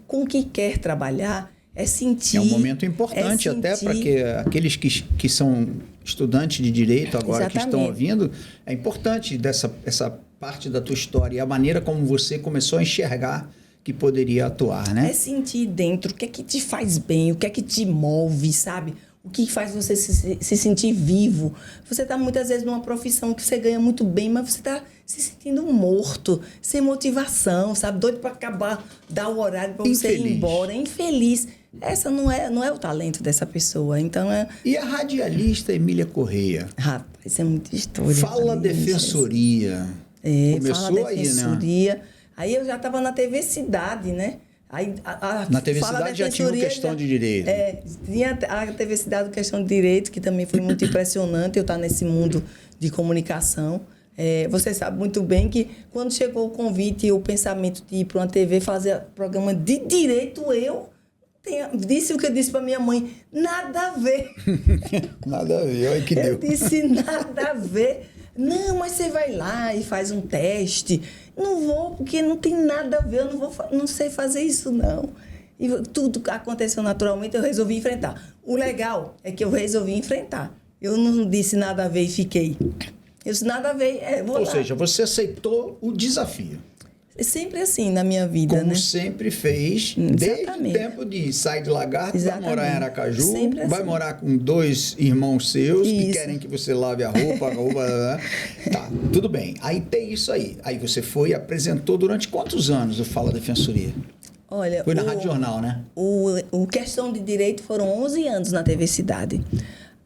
com o que quer trabalhar, é sentir...
É um momento importante até para que aqueles que são estudantes de direito agora, exatamente, que estão ouvindo, é importante essa parte da tua história e a maneira como você começou a enxergar que poderia atuar, né?
É sentir dentro o que é que te faz bem, o que é que te move, sabe? O que faz você se sentir vivo. Você está muitas vezes numa profissão que você ganha muito bem, mas você está se sentindo morto, sem motivação, sabe? Doido para acabar, dar o horário para você ir embora. Infeliz. Essa não é o talento dessa pessoa. Então
E a radialista Emília Correia?
Rapaz, isso é muita história.
Fala defensoria.
Começou fala defensoria.
Aí, né?
Aí eu já estava na TV Cidade, né? Aí,
na TV Cidade já tinha Questão de Direito.
Tinha a TV Cidade Questão de Direito, que também foi muito impressionante eu estar nesse mundo de comunicação. Você sabe muito bem que quando chegou o convite e o pensamento de ir para uma TV fazer programa de direito, eu disse o que eu disse para minha mãe, nada a ver.
Nada a ver, olha que deu.
Eu disse, nada a ver. Não, mas você vai lá e faz um teste. Não vou, porque não tem nada a ver, eu não sei fazer isso, não. E tudo aconteceu naturalmente, eu resolvi enfrentar. O legal é que eu resolvi enfrentar. Eu não disse nada a ver e fiquei. Eu disse nada a ver, vou lá.
Ou seja, você aceitou o desafio.
É sempre assim na minha vida,
como
né?
sempre fez,
Exatamente.
Desde o tempo de sair de Lagarto,
Exatamente.
vai morar em Aracaju,
Sempre assim.
vai morar com 2 irmãos seus que
Isso.
querem que você lave a roupa, Tá, tudo bem. Aí tem isso aí. Aí você foi e apresentou durante quantos anos o Fala Defensoria?
Olha,
Foi na Rádio Jornal, né?
O Questão de Direito foram 11 anos na TV Cidade.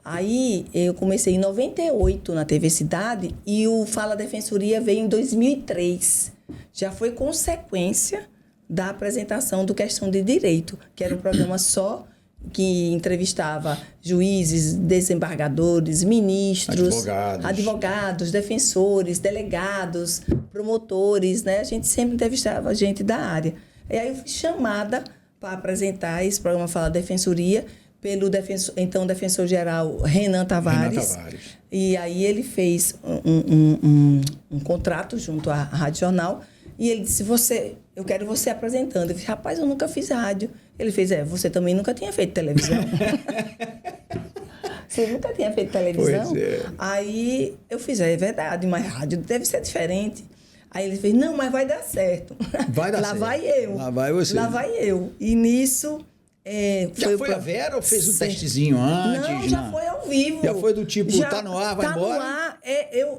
Aí eu comecei em 98 na TV Cidade e o Fala Defensoria veio em 2003. Já foi consequência da apresentação do Questão de Direito, que era um programa só que entrevistava juízes, desembargadores, ministros, advogados, defensores, delegados, promotores, né? A gente sempre entrevistava gente da área. E aí eu fui chamada para apresentar esse programa Fala Defensoria pelo então defensor-geral Renan Tavares. E aí ele fez um contrato junto à Rádio Jornal e ele disse, eu quero você apresentando. Eu disse, rapaz, eu nunca fiz rádio. Ele fez, você também nunca tinha feito televisão. Você nunca tinha feito televisão?
Pois é.
Aí eu fiz, é verdade, mas rádio deve ser diferente. Aí ele fez, não, mas vai dar certo.
Vai dar certo.
Lá vai eu.
Lá vai você.
Lá vai eu. E nisso...
Já foi a Vera ou fez um testezinho antes?
Não, já foi ao vivo.
Já foi do tipo, tá no ar, vai embora?
Tá no ar.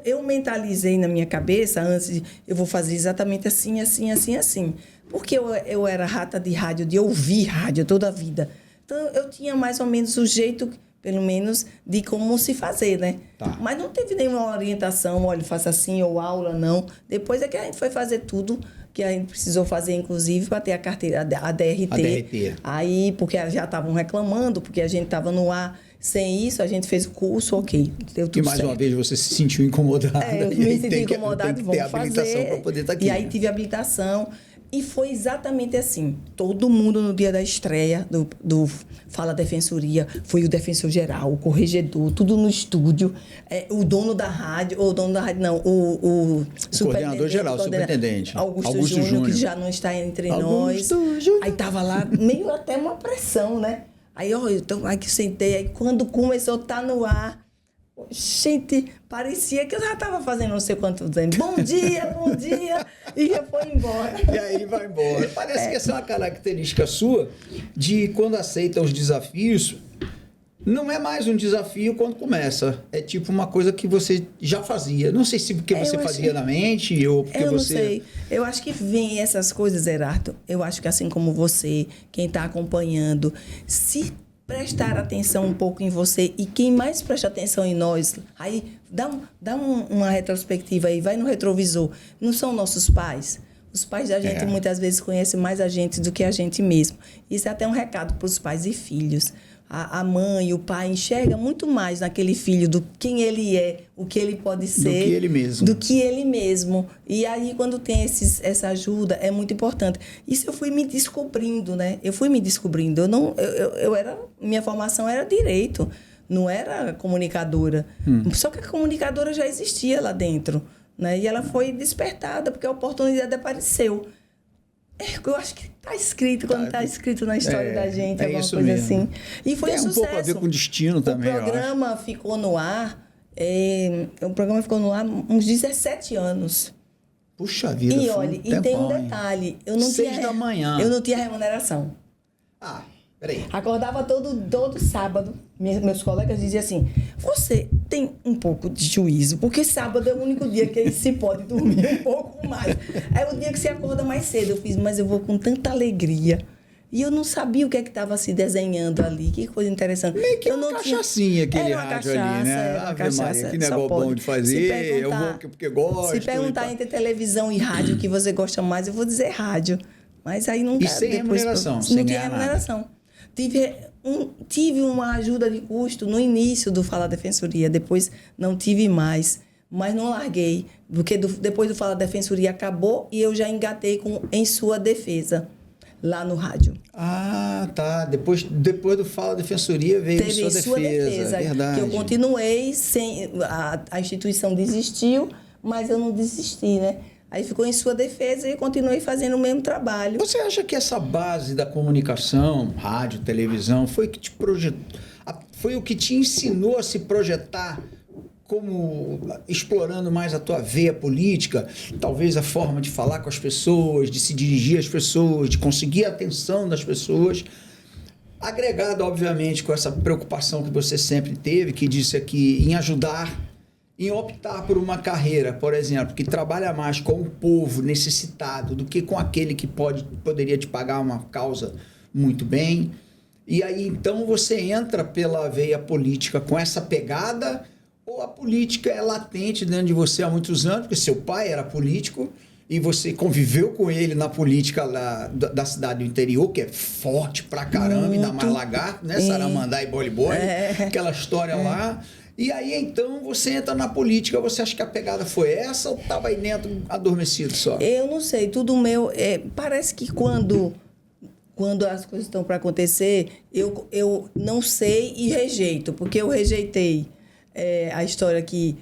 Eu mentalizei na minha cabeça, antes eu vou fazer exatamente assim, assim, assim, assim. Porque eu era rata de rádio, de ouvir rádio toda a vida. Então, eu tinha mais ou menos o jeito, pelo menos, de como se fazer, né?
Tá.
Mas não teve nenhuma orientação, olha, faça assim, ou aula, não. Depois é que a gente foi fazer tudo que a gente precisou fazer, inclusive, para ter a carteira, a DRT.
A DRT.
Aí, porque já estavam reclamando, porque a gente estava no ar sem isso, a gente fez o curso, ok. Deu tudo
e mais
certo.
uma vez você se sentiu incomodada.
Eu me senti incomodada,
vamos fazer. Habilitação para poder estar aqui.
E aí tive habilitação. E foi exatamente assim. Todo mundo no dia da estreia do Fala Defensoria, foi o defensor-geral, o corregedor, tudo no estúdio. O dono da rádio, não, o
coordenador-geral, superintendente.
Augusto Júnior, que já não está entre nós. Aí tava lá, meio até uma pressão, né? Aí, aqui sentei, aí quando começou a estar no ar, gente, parecia que eu já estava fazendo não sei quanto tempo. Bom dia, e já foi embora.
E aí vai embora. Parece que essa é uma característica sua de quando aceita os desafios, não é mais um desafio quando começa. É tipo uma coisa que você já fazia. Não sei se porque você fazia na mente ou porque você...
Eu não sei. Eu acho que vem essas coisas, Gerardo. Eu acho que assim como você, quem está acompanhando, se prestar atenção um pouco em você e quem mais presta atenção em nós, aí dá uma retrospectiva aí, vai no retrovisor. Não são nossos pais? Os pais da gente muitas vezes conhecem mais a gente do que a gente mesmo. Isso é até um recado para os pais e filhos. A mãe e o pai enxergam muito mais naquele filho do quem ele é, o que ele pode ser.
Do que ele mesmo.
E aí, quando tem essa ajuda, é muito importante. Isso eu fui me descobrindo, né? Eu fui me descobrindo. Minha formação era direito, não era comunicadora. Só que a comunicadora já existia lá dentro, né? E ela foi despertada, porque a oportunidade apareceu. Eu acho que está escrito, quando está escrito na história da gente, alguma coisa mesmo. Assim. E foi um sucesso.
Tem um pouco a ver com destino também,
O programa ficou no ar, uns 17 anos.
Puxa vida,
e olha, e tem um detalhe, eu não
6 da manhã.
Eu não tinha remuneração.
Peraí.
Acordava todo sábado, meus colegas diziam assim, você tem um pouco de juízo, porque sábado é o único dia que se pode dormir um pouco mais. É o dia que você acorda mais cedo. Eu fiz, mas eu vou com tanta alegria. E eu não sabia o que é que estava se desenhando ali. Que coisa interessante.
Meio que
eu
uma cachaçinha aquele rádio ali, né? Ave Maria, que negócio bom de fazer. Eu vou porque gosto.
Se perguntar entre televisão e rádio o que você gosta mais, eu vou dizer rádio. Mas aí não dá.
E sem remuneração.
Não tinha remuneração. Tive uma ajuda de custo no início do Fala Defensoria. Depois não tive mais. Mas não larguei. Porque depois do Fala Defensoria acabou e eu já engatei com Em Sua Defesa. Lá no rádio.
Ah, tá. Depois do Fala Defensoria veio
Teve
Sua Defesa.
Verdade. Que eu continuei, a instituição desistiu, mas eu não desisti, né? Aí ficou Em Sua Defesa e continuei fazendo o mesmo trabalho.
Você acha que essa base da comunicação, rádio, televisão, foi que te projetou, foi o que te ensinou a se projetar como explorando mais a tua veia política, talvez a forma de falar com as pessoas, de se dirigir às pessoas, de conseguir a atenção das pessoas, agregado, obviamente, com essa preocupação que você sempre teve, que disse aqui, em ajudar, em optar por uma carreira, por exemplo, que trabalha mais com o povo necessitado do que com aquele que poderia te pagar uma causa muito bem. E aí, então, você entra pela veia política com essa pegada, ou a política é latente dentro de você há muitos anos, porque seu pai era político e você conviveu com ele na política lá da cidade do interior, que é forte pra caramba, muito. Ainda mais lagarto, né? Saramandá e boli-boli, aquela história lá. E aí, então, você entra na política, você acha que a pegada foi essa ou estava aí dentro adormecido só?
Eu não sei, tudo meu... parece que quando as coisas estão para acontecer, eu não sei e rejeito, porque eu rejeitei a história que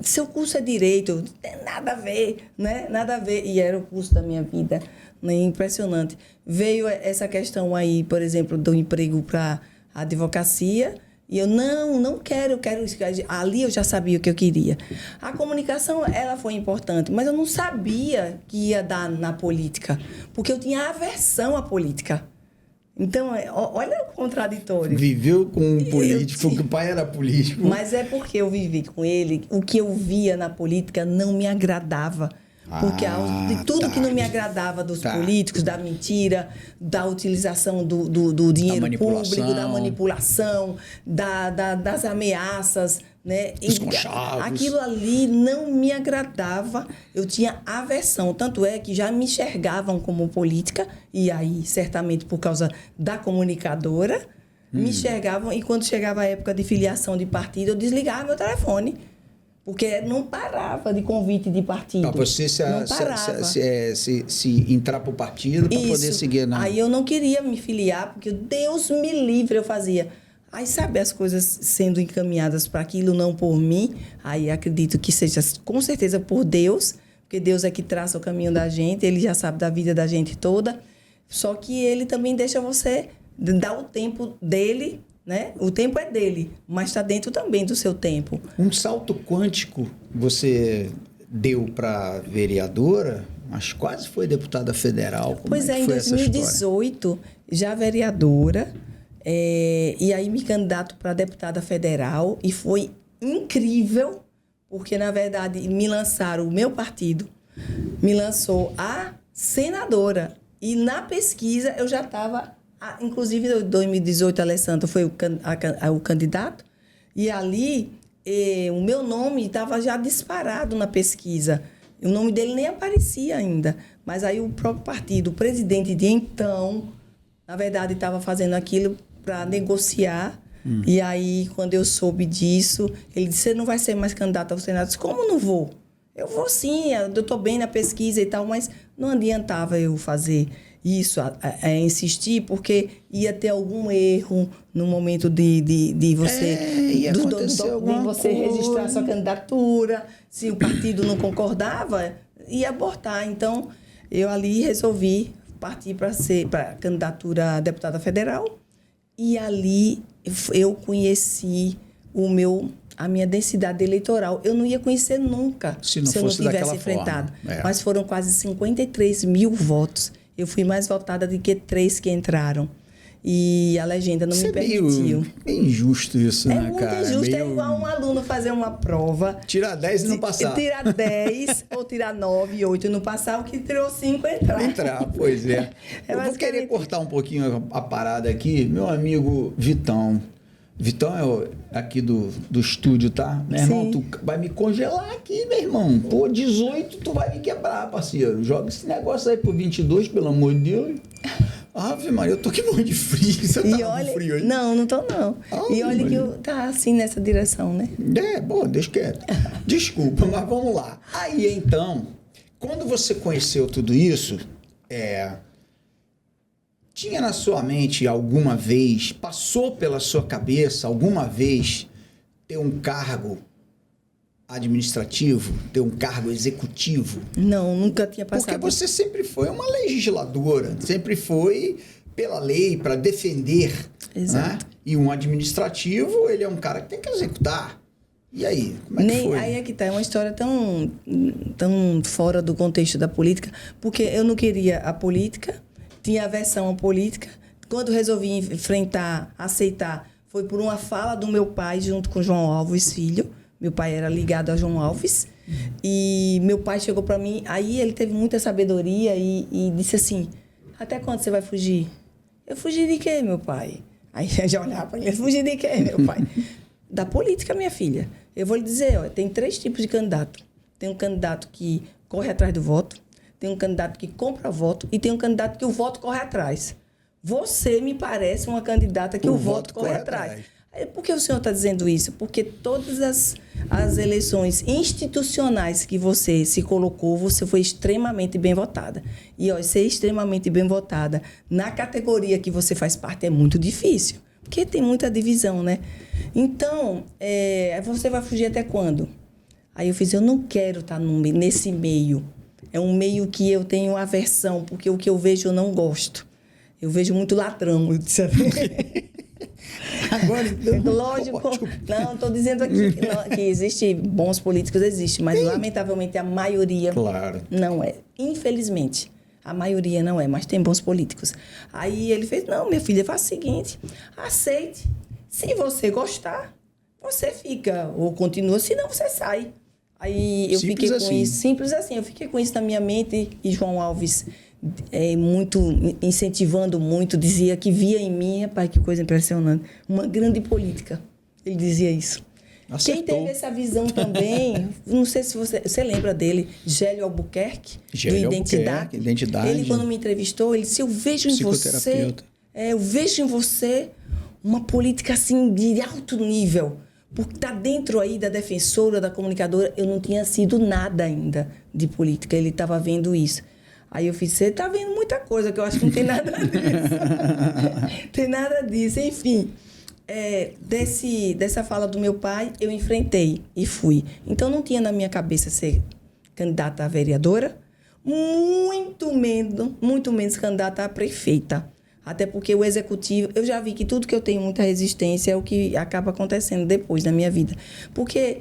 seu curso é direito, não tem nada a ver, né? Nada a ver. E era o curso da minha vida, né? Impressionante. Veio essa questão aí, por exemplo, do emprego para a advocacia, e eu não quero isso. Ali eu já sabia o que eu queria. A comunicação, ela foi importante, mas eu não sabia que ia dar na política, porque eu tinha aversão à política. Então, olha o contraditório.
Viveu com um político, que o pai era político.
Mas é porque eu vivi com ele, o que eu via na política não me agradava. Porque de tudo que não me agradava dos políticos, da mentira, da utilização do dinheiro público, da manipulação, das ameaças, né? Aquilo ali não me agradava, eu tinha aversão. Tanto é que já me enxergavam como política, e aí, certamente por causa da comunicadora, me enxergavam, e quando chegava a época de filiação de partido, eu desligava meu telefone. Porque não parava de convite de partido.
Para você se entrar para o partido, para poder seguir.
Aí eu não queria me filiar, porque Deus me livre, eu fazia. Aí, sabe, as coisas sendo encaminhadas para aquilo, não por mim. Aí acredito que seja, com certeza, por Deus, porque Deus é que traça o caminho da gente, Ele já sabe da vida da gente toda. Só que Ele também deixa você dar o tempo dele, né? O tempo é dele, mas está dentro também do seu tempo.
Um salto quântico você deu para vereadora, mas quase foi deputada federal.
Pois é, em 2018, já vereadora, e aí me candidato para deputada federal, e foi incrível, porque, na verdade, me lançaram, o meu partido me lançou a senadora, e na pesquisa eu já estava... Inclusive, em 2018, Alessandro foi o candidato, e ali o meu nome estava já disparado na pesquisa. O nome dele nem aparecia ainda. Mas aí o próprio partido, o presidente de então, na verdade, estava fazendo aquilo para negociar. E aí, quando eu soube disso, ele disse, você não vai ser mais candidato ao Senado. Eu disse, como não vou? Eu vou sim, eu estou bem na pesquisa e tal, mas não adiantava eu fazer isso, insistir, porque ia ter algum erro no momento de você, de você registrar sua candidatura. Se o partido não concordava, ia abortar. Então, eu ali resolvi partir para candidatura a deputada federal, e ali eu conheci a minha densidade eleitoral. Eu não ia conhecer nunca se eu não tivesse enfrentado. Mas foram quase 53 mil votos. Eu fui mais votada do que 3 que entraram. E a legenda não me permitiu.
Meio injusto isso, né,
muito
cara?
Injusto. É igual um aluno fazer uma prova.
Tirar 10 e não passar.
Tirar 10 ou tirar 9, 8 e não passar, o que tirou 5 entrar.
Entrar, pois é. Eu vou querer cortar um pouquinho a parada aqui. Meu amigo Vitão. Vitão é aqui do estúdio, tá? Meu irmão, tu vai me congelar aqui, meu irmão. Pô, 18 tu vai me quebrar, parceiro. Joga esse negócio aí pro 22, pelo amor de Deus. Ave Maria, eu tô aqui morrendo de frio. Você tá com frio aí?
Não tô não. E olha que eu tá assim nessa direção, né?
Bom, deixa quieto. Desculpa, mas vamos lá. Aí, então, quando você conheceu tudo isso, tinha na sua mente alguma vez, passou pela sua cabeça alguma vez ter um cargo administrativo, ter um cargo executivo?
Não, nunca tinha passado.
Porque você sempre foi uma legisladora, sempre foi pela lei para defender.
Exato.
Né? E um administrativo, ele é um cara que tem que executar. E aí, como é que foi?
Aí é que tá, é uma história tão fora do contexto da política, porque eu não queria a política, tinha aversão à política. Quando resolvi enfrentar, aceitar, foi por uma fala do meu pai junto com João Alves Filho. Meu pai era ligado a João Alves. E meu pai chegou para mim, aí ele teve muita sabedoria e disse assim, até quando você vai fugir? Eu fugi de quê, meu pai? Aí eu já olhava para ele, fugir de quê, meu pai? Da política, minha filha. Eu vou lhe dizer, tem 3 tipos de candidato. Tem um candidato que corre atrás do voto, tem um candidato que compra voto e tem um candidato que o voto corre atrás. Você me parece uma candidata que o voto corre atrás. Por que o senhor está dizendo isso? Porque todas as eleições institucionais que você se colocou, você foi extremamente bem votada. E ser extremamente bem votada na categoria que você faz parte é muito difícil, porque tem muita divisão, né? Então, você vai fugir até quando? Aí eu fiz, eu não quero estar nesse meio. É um meio que eu tenho aversão, porque o que eu vejo eu não gosto. Eu vejo muito ladrão, eu disse
Agora, então,
lógico, não, estou dizendo aqui que existe bons políticos, existe, mas lamentavelmente a maioria não é. Infelizmente, a maioria não é, mas tem bons políticos. Aí ele fez, não, minha filha, faça o seguinte, aceite. Se você gostar, você fica ou continua, senão você sai. Aí eu fiquei com isso, simples assim, eu fiquei com isso na minha mente e João Alves incentivando muito, dizia que via em mim, pai, que coisa impressionante, uma grande política. Ele dizia isso.
Acertou.
Quem teve essa visão também, não sei se você lembra dele, Gélio Albuquerque, do Identidade. Ele, quando me entrevistou, ele disse, eu vejo em você uma política assim de alto nível. Porque está dentro aí da defensora, da comunicadora, eu não tinha sido nada ainda de política, ele estava vendo isso. Aí eu fiz, você está vendo muita coisa, que eu acho que não tem nada disso. Tem nada disso, enfim. Dessa fala do meu pai, eu enfrentei e fui. Então, não tinha na minha cabeça ser candidata a vereadora, muito menos candidata a prefeita. Até porque o executivo, eu já vi que tudo que eu tenho muita resistência é o que acaba acontecendo depois da minha vida. Porque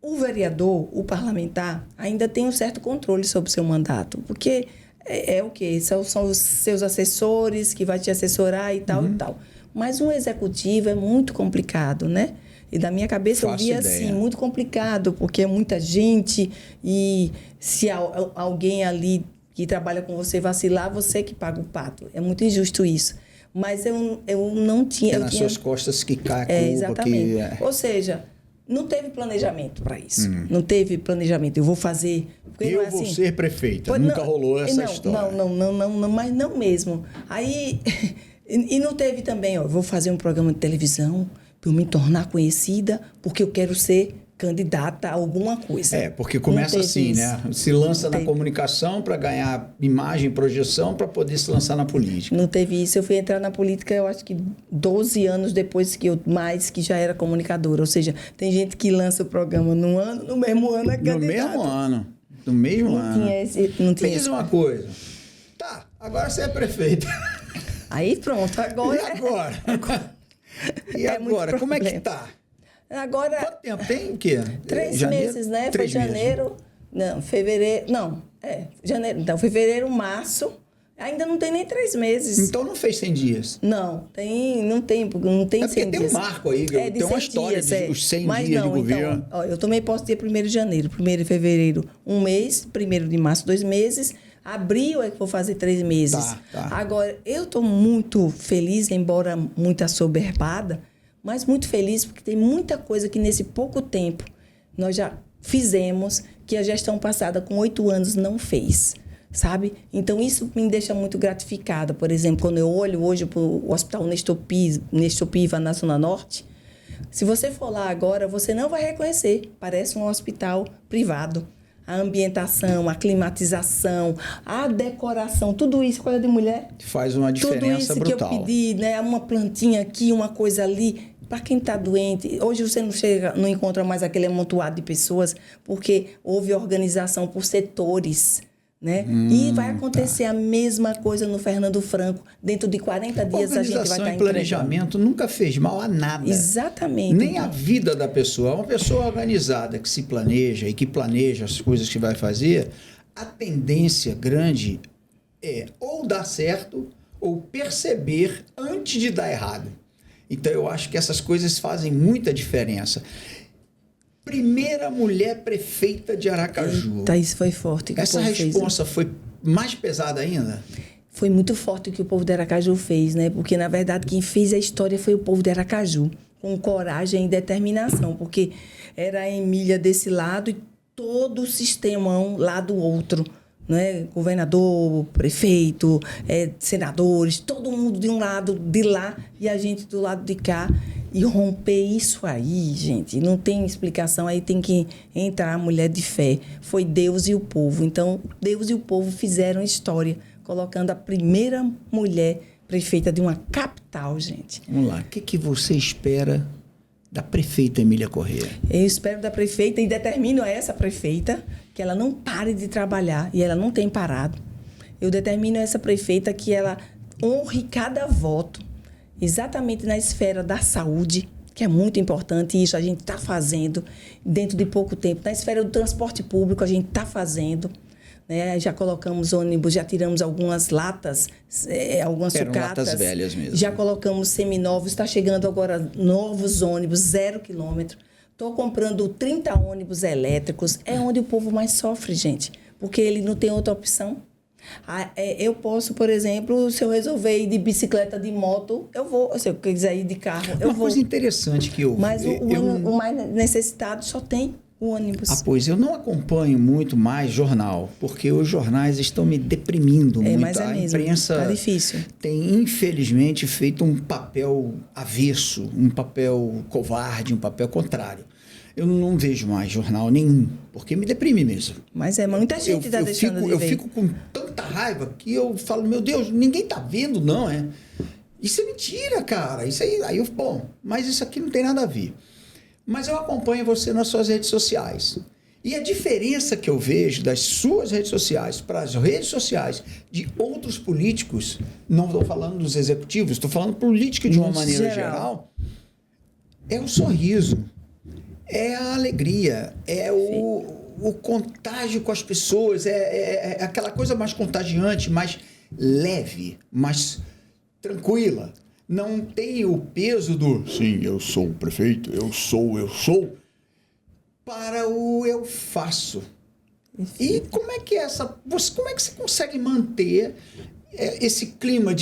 o vereador, o parlamentar, ainda tem um certo controle sobre o seu mandato. Porque é o quê? São os seus assessores que vai te assessorar e tal e tal. Mas um executivo é muito complicado, né? E da minha cabeça eu via assim, muito complicado, porque é muita gente e se alguém ali que trabalha com você vacilar, você que paga o pato. É muito injusto isso. Mas eu não tinha...
nas suas costas que cai a culpa.
Exatamente. Ou seja, não teve planejamento para isso. Não teve planejamento. Eu vou fazer...
Eu vou ser prefeita. Nunca rolou essa história.
Não, mas não mesmo. Aí... E não teve também, eu vou fazer um programa de televisão para eu me tornar conhecida, porque eu quero ser candidata a alguma coisa.
Porque começa assim, né? Se lança na comunicação para ganhar imagem, projeção, para poder se lançar na política.
Não teve isso. Eu fui entrar na política, eu acho que 12 anos depois que já era comunicadora. Ou seja, tem gente que lança o programa num ano, no mesmo ano é candidata.
No mesmo ano.
Não tinha
Diz uma coisa. Tá, agora você é prefeita.
Aí pronto, agora...
E agora? Como é que tá?
Agora...
Quanto tempo? Tem o quê?
3 meses, né? Foi janeiro... Não, fevereiro... Não, janeiro... Então, fevereiro, março... Ainda não tem nem 3 meses.
Então não fez 100 dias.
Não tem
É
100
porque tem
dias.
um marco aí, tem uma história dos 100
Mas
dias
não,
de governo.
Então, ó, eu tomei posse dia 1º de janeiro, 1º de fevereiro, 1 mês, 1º de março, 2 meses, abril é que vou fazer 3 meses.
Tá.
Agora, eu estou muito feliz, embora muito assoberbada, mas muito feliz porque tem muita coisa que nesse pouco tempo nós já fizemos que a gestão passada com 8 anos não fez. Sabe? Então, isso me deixa muito gratificada. Por exemplo, quando eu olho hoje para o Hospital Nestor Piva, na Zona Norte, se você for lá agora, você não vai reconhecer. Parece um hospital privado. A ambientação, a climatização, a decoração, tudo isso, coisa de mulher.
Faz uma diferença
tudo isso
brutal.
Que eu pedi, né? Uma plantinha aqui, uma coisa ali. Para quem está doente, hoje você não encontra mais aquele amontoado de pessoas, porque houve organização por setores. Né? E vai acontecer a mesma coisa no Fernando Franco. Dentro de 40 dias a gente vai estar
e planejamento nunca fez mal a nada.
Exatamente.
Nem a vida da pessoa. Uma pessoa organizada que se planeja e que planeja as coisas que vai fazer, a tendência grande é ou dar certo ou perceber antes de dar errado. Então eu acho que essas coisas fazem muita diferença. Primeira mulher prefeita de Aracaju.
Eita, isso foi forte.
Essa responsa foi mais pesada ainda?
Foi muito forte o que o povo de Aracaju fez, né? Porque, na verdade, quem fez a história foi o povo de Aracaju, com coragem e determinação, porque era a Emília desse lado e todo o sistemão lá do outro, né? Governador, prefeito, senadores, todo mundo de um lado de lá e a gente do lado de cá. E romper isso aí, gente, não tem explicação. Aí tem que entrar a mulher de fé. Foi Deus e o povo. Então, Deus e o povo fizeram história, colocando a primeira mulher prefeita de uma capital, gente.
Vamos lá. O que você espera da prefeita Emília Corrêa?
Eu espero da prefeita e determino a essa prefeita que ela não pare de trabalhar. E ela não tem parado. Eu determino a essa prefeita que ela honre cada voto. Exatamente na esfera da saúde, que é muito importante, e isso a gente está fazendo dentro de pouco tempo. Na esfera do transporte público, a gente está fazendo. Né? Já colocamos ônibus, já tiramos algumas latas, algumas sucatas.
Latas velhas mesmo.
Já colocamos seminovos, está chegando agora novos ônibus, 0 quilômetro. Estou comprando 30 ônibus elétricos. É onde o povo mais sofre, gente, porque ele não tem outra opção. Eu posso, por exemplo, se eu resolver ir de bicicleta, de moto, eu vou. Se eu quiser ir de carro, eu vou.
Uma coisa interessante que eu...
Mas o mais necessitado só tem o ônibus.
Pois eu não acompanho muito mais jornal, porque os jornais estão me deprimindo muito.
Mas é mesmo,
imprensa
tá difícil.
Tem, infelizmente, feito um papel avesso, um papel covarde, um papel contrário. Eu não vejo mais jornal nenhum, porque me deprime mesmo.
Mas muita gente está deixando de ver.
Eu fico com tanta raiva que eu falo, meu Deus, ninguém está vendo, não, é? Isso é mentira, cara. Isso aí, bom, mas isso aqui não tem nada a ver. Mas eu acompanho você nas suas redes sociais. E a diferença que eu vejo das suas redes sociais para as redes sociais de outros políticos, não estou falando dos executivos, estou falando política de uma maneira geral, é o sorriso. É a alegria, é o contágio com as pessoas, é aquela coisa mais contagiante, mais leve, mais tranquila. Não tem o peso do sim, eu sou o prefeito, eu sou, para o eu faço. E como é que como é que você consegue manter esse clima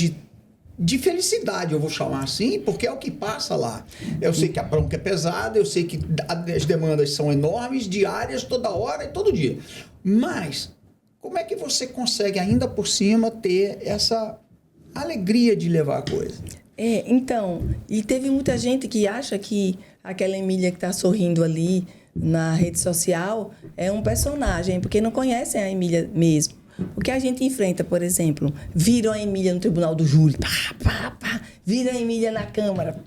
de felicidade, eu vou chamar assim, porque é o que passa lá. Eu sei que a bronca é pesada, eu sei que as demandas são enormes, diárias, toda hora e todo dia. Mas, como é que você consegue, ainda por cima, ter essa alegria de levar a coisa?
Então, e teve muita gente que acha que aquela Emília que está sorrindo ali na rede social é um personagem, porque não conhecem a Emília mesmo. O que a gente enfrenta, por exemplo, viram a Emília no tribunal do júri, vira a Emília na Câmara,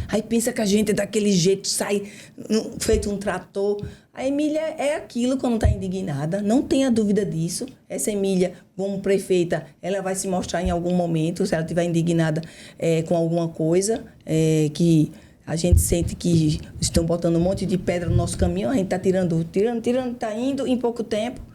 aí pensa que a gente é daquele jeito, sai feito um trator. A Emília é aquilo quando está indignada, não tenha dúvida disso. Essa Emília, como prefeita, ela vai se mostrar em algum momento, se ela estiver indignada com alguma coisa, que a gente sente que estão botando um monte de pedra no nosso caminho, a gente está tirando, está indo em pouco tempo.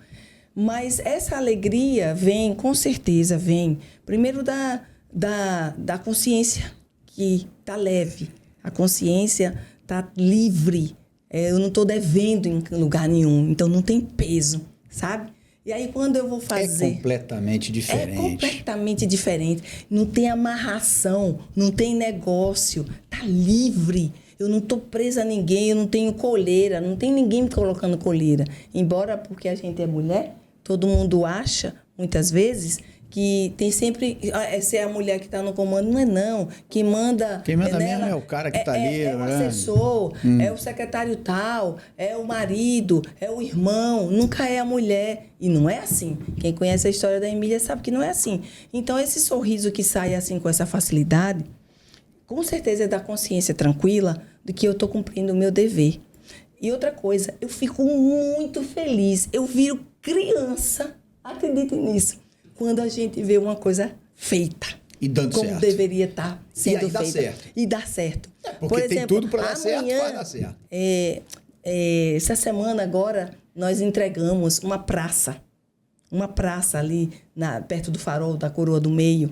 Mas essa alegria vem, com certeza vem, primeiro da consciência, que está leve. A consciência está livre. Eu não estou devendo em lugar nenhum, então não tem peso, sabe? E aí, quando eu vou fazer...
É completamente diferente.
É completamente diferente. Não tem amarração, não tem negócio. Tá livre. Eu não estou presa a ninguém, eu não tenho coleira, não tem ninguém me colocando coleira. Embora, porque a gente é mulher, todo mundo acha, muitas vezes, que tem sempre... Essa é a mulher que está no comando. Não é, não. Quem manda
mesmo é o cara que está ali.
É o assessor, é o secretário tal, é o marido, é o irmão. Nunca é a mulher. E não é assim. Quem conhece a história da Emília sabe que não é assim. Então, esse sorriso que sai assim com essa facilidade, com certeza é da consciência tranquila de que eu estou cumprindo o meu dever. E outra coisa, eu fico muito feliz. Eu viro criança, acreditem nisso, quando a gente vê uma coisa feita.
E dando
como
certo.
Deveria estar sendo feita.
Dá certo.
E dá certo.
Porque
por exemplo,
tem tudo para dar certo,
amanhã,
vai dar certo.
Essa semana agora, nós entregamos uma praça. Uma praça ali, perto do farol da Coroa do Meio.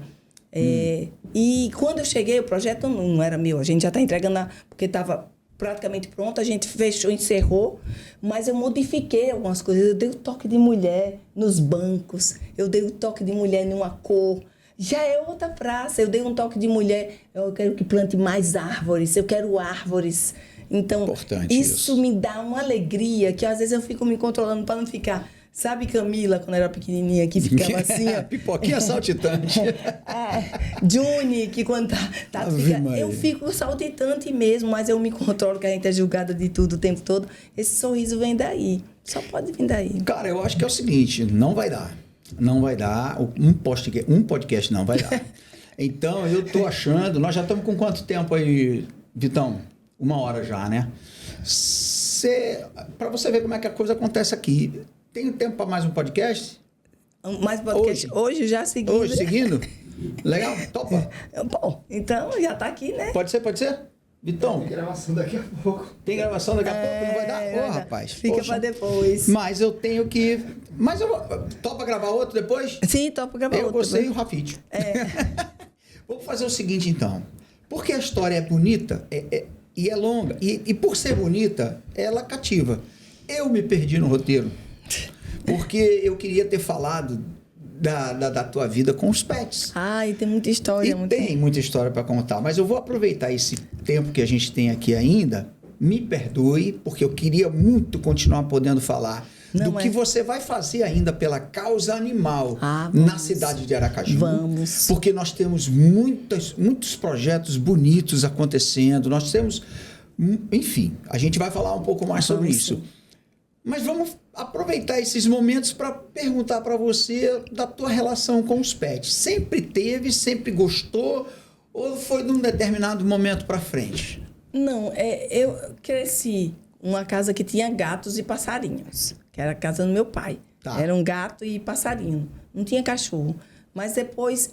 E quando eu cheguei, o projeto não era meu. A gente já está entregando, porque estava praticamente pronto, a gente fechou, encerrou, mas eu modifiquei algumas coisas. Eu dei o toque de mulher nos bancos, eu dei o toque de mulher numa cor. Já é outra praça, eu dei um toque de mulher, eu quero que plante mais árvores, eu quero árvores. Então, isso me dá uma alegria, que às vezes eu fico me controlando para não ficar... Sabe Camila, quando era pequenininha, que ficava assim...
Pipoquinha saltitante.
Juni, que quando eu fico saltitante mesmo, mas eu me controlo, que a gente é julgada de tudo o tempo todo. Esse sorriso vem daí. Só pode vir daí.
Cara, eu acho que é o seguinte, não vai dar. Não vai dar. Um podcast não vai dar. Então, eu tô achando... Nós já estamos com quanto tempo aí, Vitão? 1 hora já, né? Para você ver como é que a coisa acontece aqui... Tem tempo para mais um podcast?
Mais um podcast hoje já seguindo.
Hoje seguindo? Legal? Topa?
Bom, então já está aqui, né?
Pode ser? Vitão?
Tem gravação daqui a pouco.
Tem gravação daqui a pouco? Não vai dar? Rapaz.
Fica para depois.
Mas eu tenho que... Mas eu topa gravar outro depois?
Sim, topa gravar outro.
Eu gostei o Rafite. Vamos fazer o seguinte, então. Porque a história é bonita e é longa. E por ser bonita, ela cativa. Eu me perdi no roteiro. Porque eu queria ter falado da tua vida com os pets.
E tem muita história.
Tem muita história para contar, mas eu vou aproveitar esse tempo que a gente tem aqui ainda. Me perdoe, porque eu queria muito continuar podendo falar que você vai fazer ainda pela causa animal na cidade de Aracaju.
Vamos.
Porque nós temos muitos projetos bonitos acontecendo, nós temos... Enfim, a gente vai falar um pouco mais sobre isso. Mas vamos aproveitar esses momentos para perguntar para você da tua relação com os pets. Sempre teve, sempre gostou ou foi de um determinado momento para frente?
Não, eu cresci numa casa que tinha gatos e passarinhos, que era a casa do meu pai. Tá. Era um gato e passarinho, não tinha cachorro. Mas depois,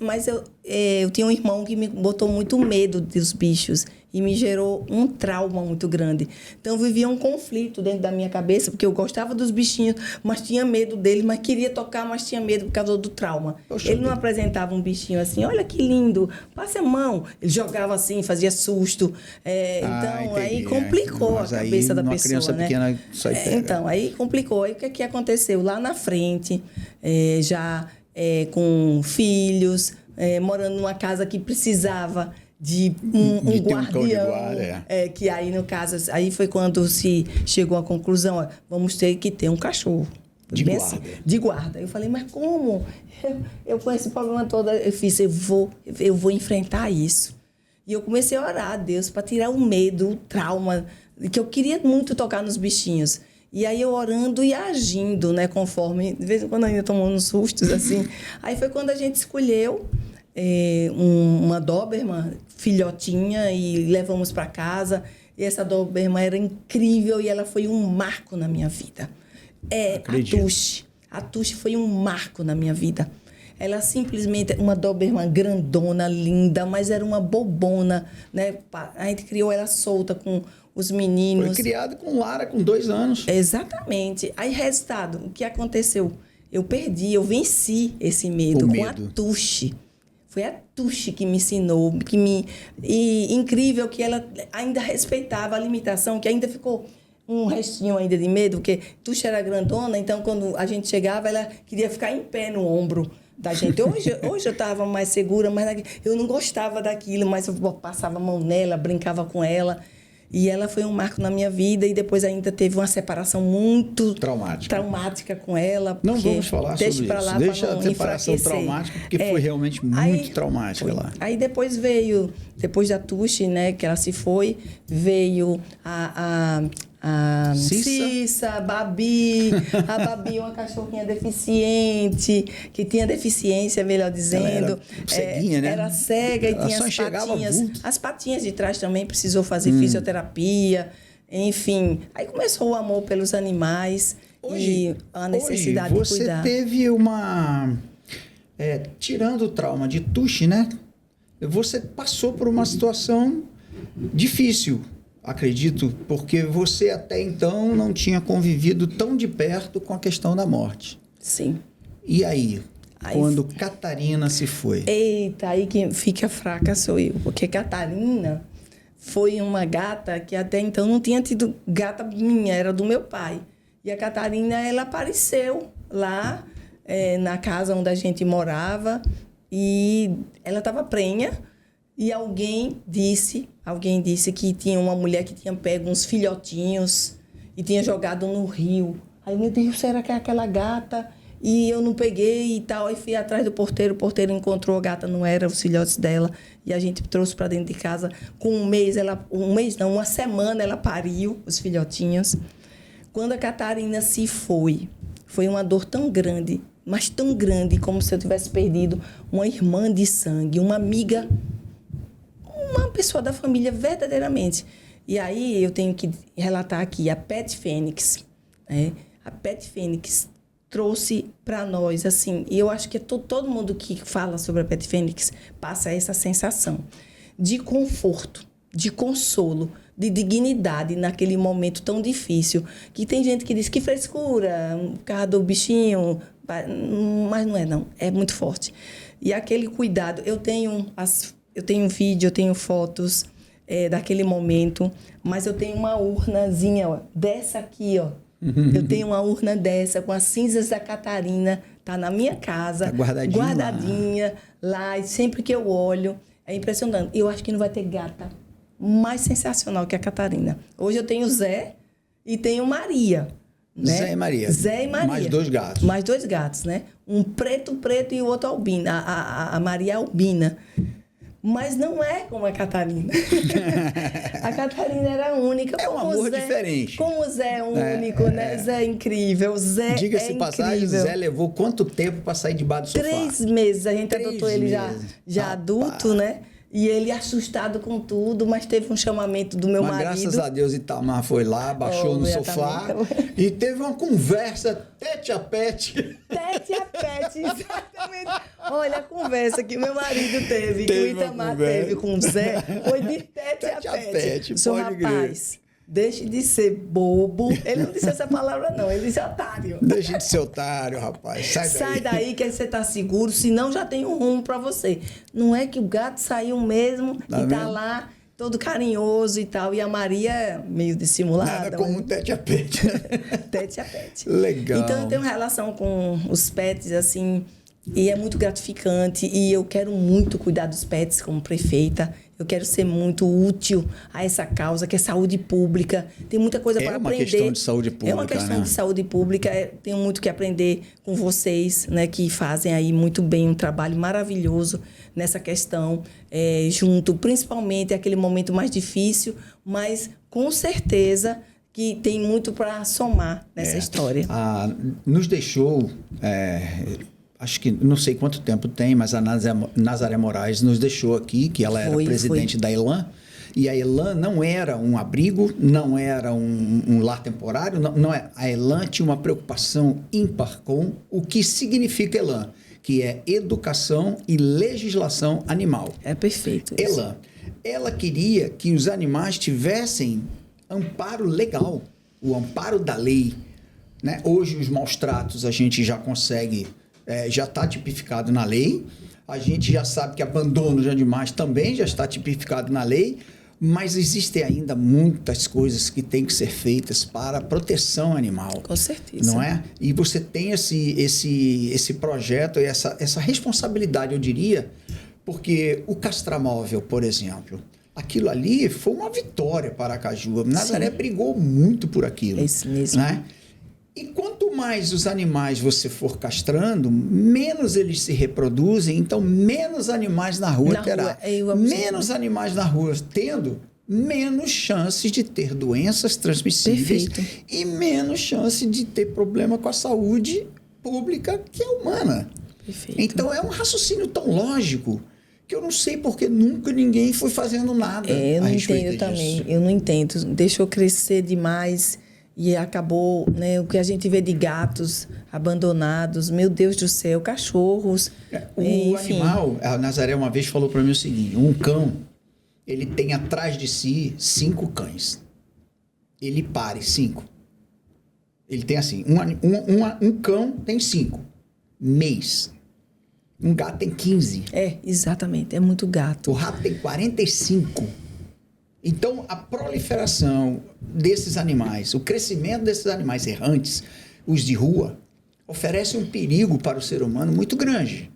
eu tinha um irmão que me botou muito medo dos bichos e me gerou um trauma muito grande. Então, eu vivia um conflito dentro da minha cabeça, porque eu gostava dos bichinhos, mas tinha medo deles, mas queria tocar, mas tinha medo por causa do trauma. Ele não apresentava um bichinho assim, olha que lindo, passa a mão. Ele jogava assim, fazia susto. Então, aí complicou a cabeça da pessoa, criança, né? Pequena, então, aí complicou. Aí o que aconteceu? Lá na frente, com filhos, morando numa casa que precisava de um guardião. Que aí, no caso, aí foi quando se chegou à conclusão, vamos ter que ter um cachorro. De guarda. Eu falei, mas como? Eu com esse problema todo, eu vou enfrentar isso. E eu comecei a orar a Deus para tirar o medo, o trauma, que eu queria muito tocar nos bichinhos. E aí eu orando e agindo, né, conforme, de vez em quando ainda tomando uns sustos, assim. Aí foi quando a gente escolheu uma Doberman, filhotinha, e levamos para casa. E essa Doberman era incrível e ela foi um marco na minha vida. A Tuxi foi um marco na minha vida. Ela simplesmente, uma Doberman grandona, linda, mas era uma bobona, né? A gente criou ela solta com os meninos.
Foi criado com Lara com 2 anos.
Exatamente. Aí, resultado, o que aconteceu? eu perdi, eu venci esse medo
O
com
medo.
a Tuxi. Foi a Tuxi que me ensinou, e incrível que ela ainda respeitava a limitação, que ainda ficou um restinho ainda de medo, porque Tuxi era grandona, então quando a gente chegava, ela queria ficar em pé no ombro da gente. Hoje eu estava mais segura, mas eu não gostava daquilo, mas eu passava a mão nela, brincava com ela. E ela foi um marco na minha vida, e depois ainda teve uma separação muito traumática com ela.
Não vamos falar sobre isso. Deixa a separação traumática, porque foi realmente muito traumática lá.
Aí depois da Tuxi, né, que ela se foi, veio a Cissa, a Babi, uma cachorrinha deficiente, que tinha deficiência, melhor dizendo.
Ela era ceguinha, né?
Era cega e
ela
tinha as patinhas de trás também, precisou fazer fisioterapia, enfim. Aí começou o amor pelos animais e a necessidade de cuidar.
Você teve uma... tirando o trauma de Tuxi, né? Você passou por uma situação difícil, acredito, porque você até então não tinha convivido tão de perto com a questão da morte.
Sim.
E aí, quando Catarina se foi?
Eita, aí quem fica fraca sou eu, porque Catarina foi uma gata que até então não tinha tido gata minha, era do meu pai. E a Catarina, ela apareceu lá na casa onde a gente morava, e ela estava prenha. E alguém disse que tinha uma mulher que tinha pego uns filhotinhos e tinha jogado no rio. Aí, meu Deus, será que é aquela gata? E eu não peguei e tal. Aí fui atrás do porteiro, o porteiro encontrou a gata, não era os filhotes dela. E a gente trouxe para dentro de casa. Com uma semana ela pariu os filhotinhos. Quando a Catarina se foi uma dor tão grande, mas tão grande, como se eu tivesse perdido uma irmã de sangue, uma amiga, uma pessoa da família, verdadeiramente. E aí eu tenho que relatar aqui a Pet Fênix. A Pet Fênix trouxe para nós, assim, e eu acho que todo mundo que fala sobre a Pet Fênix passa essa sensação de conforto, de consolo, de dignidade naquele momento tão difícil. Que tem gente que diz que frescura, por causa do bichinho, mas não é, não. É muito forte. E aquele cuidado, eu tenho vídeo, eu tenho fotos daquele momento, mas eu tenho uma urnazinha, ó, dessa aqui, ó. Eu tenho uma urna dessa com as cinzas da Catarina, tá na minha casa,
tá guardadinha
lá, e sempre que eu olho, é impressionante. Eu acho que não vai ter gata mais sensacional que a Catarina. Hoje eu tenho Zé e tenho Maria. Né?
Zé e Maria. Mais dois gatos,
né? Um preto e o outro albino. A Maria é albina. Mas não é como a Catarina. A Catarina era única.
É um amor diferente.
Como o Zé é único, né? Zé é incrível. Zé
Diga-se passagem, Zé levou quanto tempo para sair debaixo do sofá?
3 meses. A gente adotou ele já adulto, né? E ele assustado com tudo, mas teve um chamamento do meu marido.
Graças a Deus, Itamar foi lá, baixou no sofá e teve uma conversa tete a pete.
Tete a pete, exatamente. Olha a conversa que meu marido teve que o Itamar teve com o Zé, foi de tete a pete. Seu rapaz, deixe de ser bobo. Ele não disse essa palavra, não. Ele disse otário.
Deixe de ser otário, rapaz.
Sai daí que você tá seguro, senão já tem um rumo pra você. Não é que o gato saiu mesmo e tá lá todo carinhoso e tal. E a Maria é meio dissimulada.
Nada como um tete a pete.
Tete a pete.
Legal.
Então, eu tenho uma relação com os pets, assim, e é muito gratificante. E eu quero muito cuidar dos pets como prefeita. Eu quero ser muito útil a essa causa, que é saúde pública. Tem muita coisa para aprender. É uma
questão de saúde pública,
É uma questão de saúde pública. Tenho muito que aprender com vocês, né, que fazem aí muito bem um trabalho maravilhoso nessa questão, junto, principalmente aquele momento mais difícil, mas com certeza que tem muito para somar nessa história.
Nos deixou... acho que não sei quanto tempo tem, mas a Nazaré Moraes nos deixou aqui, que ela era presidente da ELAN. E a ELAN não era um abrigo, não era um lar temporário, não é. A ELAN tinha uma preocupação ímpar com o que significa ELAN, que é educação e legislação animal.
É perfeito isso.
ELAN. Ela queria que os animais tivessem amparo legal, o amparo da lei. né? Hoje os maus tratos a gente já consegue, já está tipificado na lei. A gente já sabe que abandono de animais também já está tipificado na lei, mas existem ainda muitas coisas que têm que ser feitas para a proteção animal.
Com certeza.
Não é? E você tem esse projeto, essa responsabilidade, eu diria, porque o castramóvel, por exemplo, aquilo ali foi uma vitória para Aracaju. Nazaré brigou muito por aquilo.
É isso mesmo.
Né? E quanto mais os animais você for castrando, menos eles se reproduzem, então menos animais na rua terá. Menos animais na rua tendo, menos chances de ter doenças transmissíveis.
Perfeito.
E menos chance de ter problema com a saúde pública, que é humana.
Perfeito.
Então é um raciocínio tão lógico que eu não sei porque nunca ninguém foi fazendo nada.
Eu não entendo também. Eu não entendo. Deixou crescer demais. E acabou, né, o que a gente vê de gatos abandonados, meu Deus do céu, cachorros.
O animal, a Nazaré uma vez falou para mim o seguinte: um cão, ele tem atrás de si 5 cães. Ele pare 5. Ele tem assim, um cão tem 5. Mês. Um gato tem 15.
Exatamente, é muito gato.
O rato tem 45. Então, a proliferação desses animais, o crescimento desses animais errantes, os de rua, oferece um perigo para o ser humano muito grande.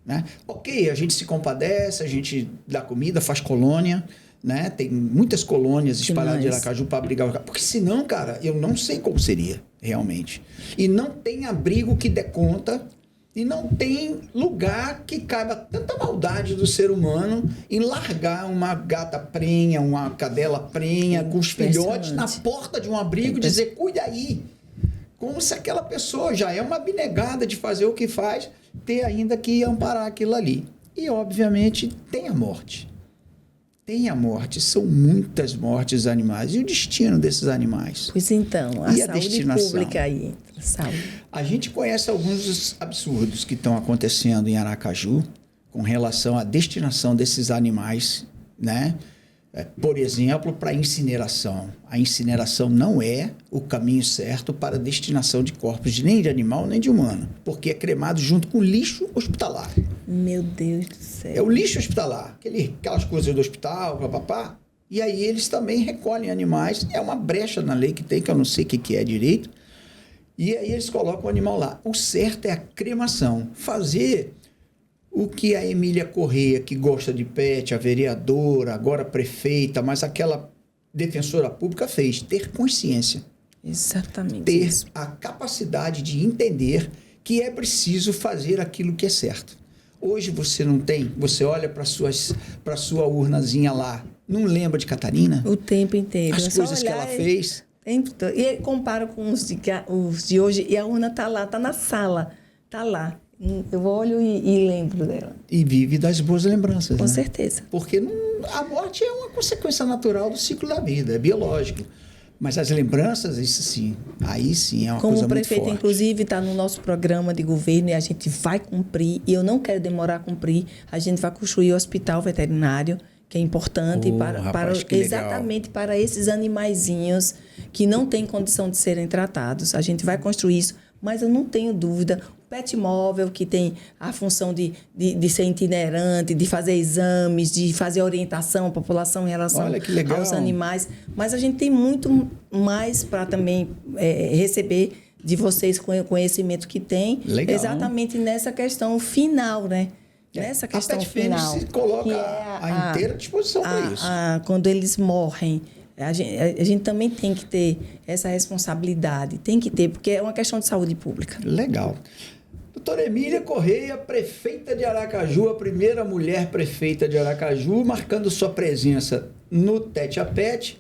Né? Ok, a gente se compadece, a gente dá comida, faz colônia, né? Tem muitas colônias espalhadas de Aracaju para abrigar. Porque senão, cara, eu não sei como seria realmente. E não tem abrigo que dê conta. E não tem lugar que caiba tanta maldade do ser humano em largar uma gata prenha, uma cadela prenha, com os filhotes na porta de um abrigo e dizer, cuida aí. Como se aquela pessoa já é uma abnegada de fazer o que faz, ter ainda que amparar aquilo ali. E, obviamente, tem a morte. Tem a morte. São muitas mortes animais. E o destino desses animais?
Pois então, a saúde pública aí. Saúde.
A gente conhece alguns dos absurdos que estão acontecendo em Aracaju com relação à destinação desses animais, né? Por exemplo, para incineração. A incineração não é o caminho certo para a destinação de corpos nem de animal nem de humano, porque é cremado junto com lixo hospitalar.
Meu Deus do céu.
É o lixo hospitalar, aquelas coisas do hospital, papapá. E aí eles também recolhem animais. É uma brecha na lei que tem, que eu não sei o que é direito. E aí eles colocam o animal lá. O certo é a cremação. Fazer o que a Emília Corrêa, que gosta de pet, a vereadora, agora prefeita, mas aquela defensora pública fez. Ter consciência.
Exatamente.
Ter
isso.
a capacidade de entender que é preciso fazer aquilo que é certo. Hoje você não tem. Você olha para a sua urnazinha lá. Não lembra de Catarina?
O tempo inteiro.
As coisas que ela fez.
E comparo com os de hoje, e a urna está lá, está na sala, está lá. Eu olho e lembro dela.
E vive das boas lembranças.
Com certeza.
Porque a morte é uma consequência natural do ciclo da vida, é biológico. Mas as lembranças, isso sim, aí sim é uma coisa muito forte. Como o prefeito,
inclusive, está no nosso programa de governo e a gente vai cumprir, e eu não quero demorar a cumprir, a gente vai construir o hospital veterinário, que é importante exatamente para esses animaizinhos que não têm condição de serem tratados. A gente vai construir isso, mas eu não tenho dúvida. O pet móvel, que tem a função de ser itinerante, de fazer exames, de fazer orientação à população em relação aos animais. Mas a gente tem muito mais para também receber de vocês com o conhecimento que tem. Legal. Exatamente nessa questão final, né? Nessa questão
a
final.
Se coloca à inteira disposição para isso.
Quando eles morrem, a gente também tem que ter essa responsabilidade. Tem que ter, porque é uma questão de saúde pública.
Legal. Doutora Emília Corrêa, prefeita de Aracaju, a primeira mulher prefeita de Aracaju, marcando sua presença no Tete a Pet,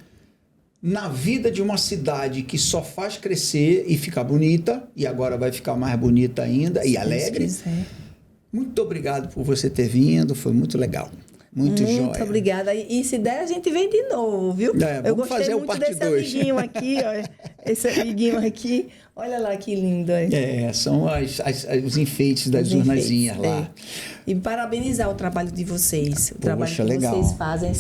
na vida de uma cidade que só faz crescer e ficar bonita, e agora vai ficar mais bonita ainda e alegre. Muito obrigado por você ter vindo, foi muito legal. Muito jóia.
Muito obrigada. E se der, a gente vem de novo, viu?
Eu gostei fazer muito
desse amiguinho aqui, ó. Esse amiguinho aqui. Olha lá que lindo.
São os enfeites das urnazinhas lá.
E parabenizar o trabalho de vocês. O trabalho que vocês fazem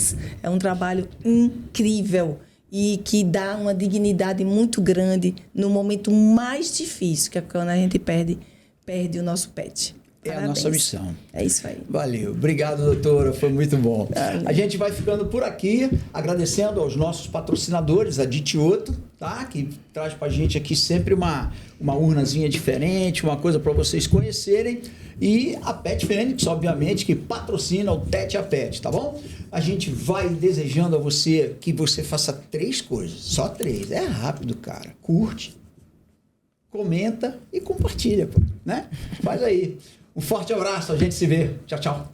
é um trabalho incrível. e que dá uma dignidade muito grande no momento mais difícil, que é quando a gente perde o nosso pet.
É a nossa missão.
É isso aí.
Valeu. Obrigado, doutora. Foi muito bom. A gente vai ficando por aqui, agradecendo aos nossos patrocinadores, a Ditioto, tá? Que traz pra gente aqui sempre uma urnazinha diferente, uma coisa para vocês conhecerem. E a Pet Fênix, obviamente, que patrocina o Tete a Pet, tá bom? A gente vai desejando a você que você faça 3 coisas. Só 3. É rápido, cara. Curte, comenta e compartilha, pô, né? Faz aí. Um forte abraço, a gente se vê. Tchau, tchau.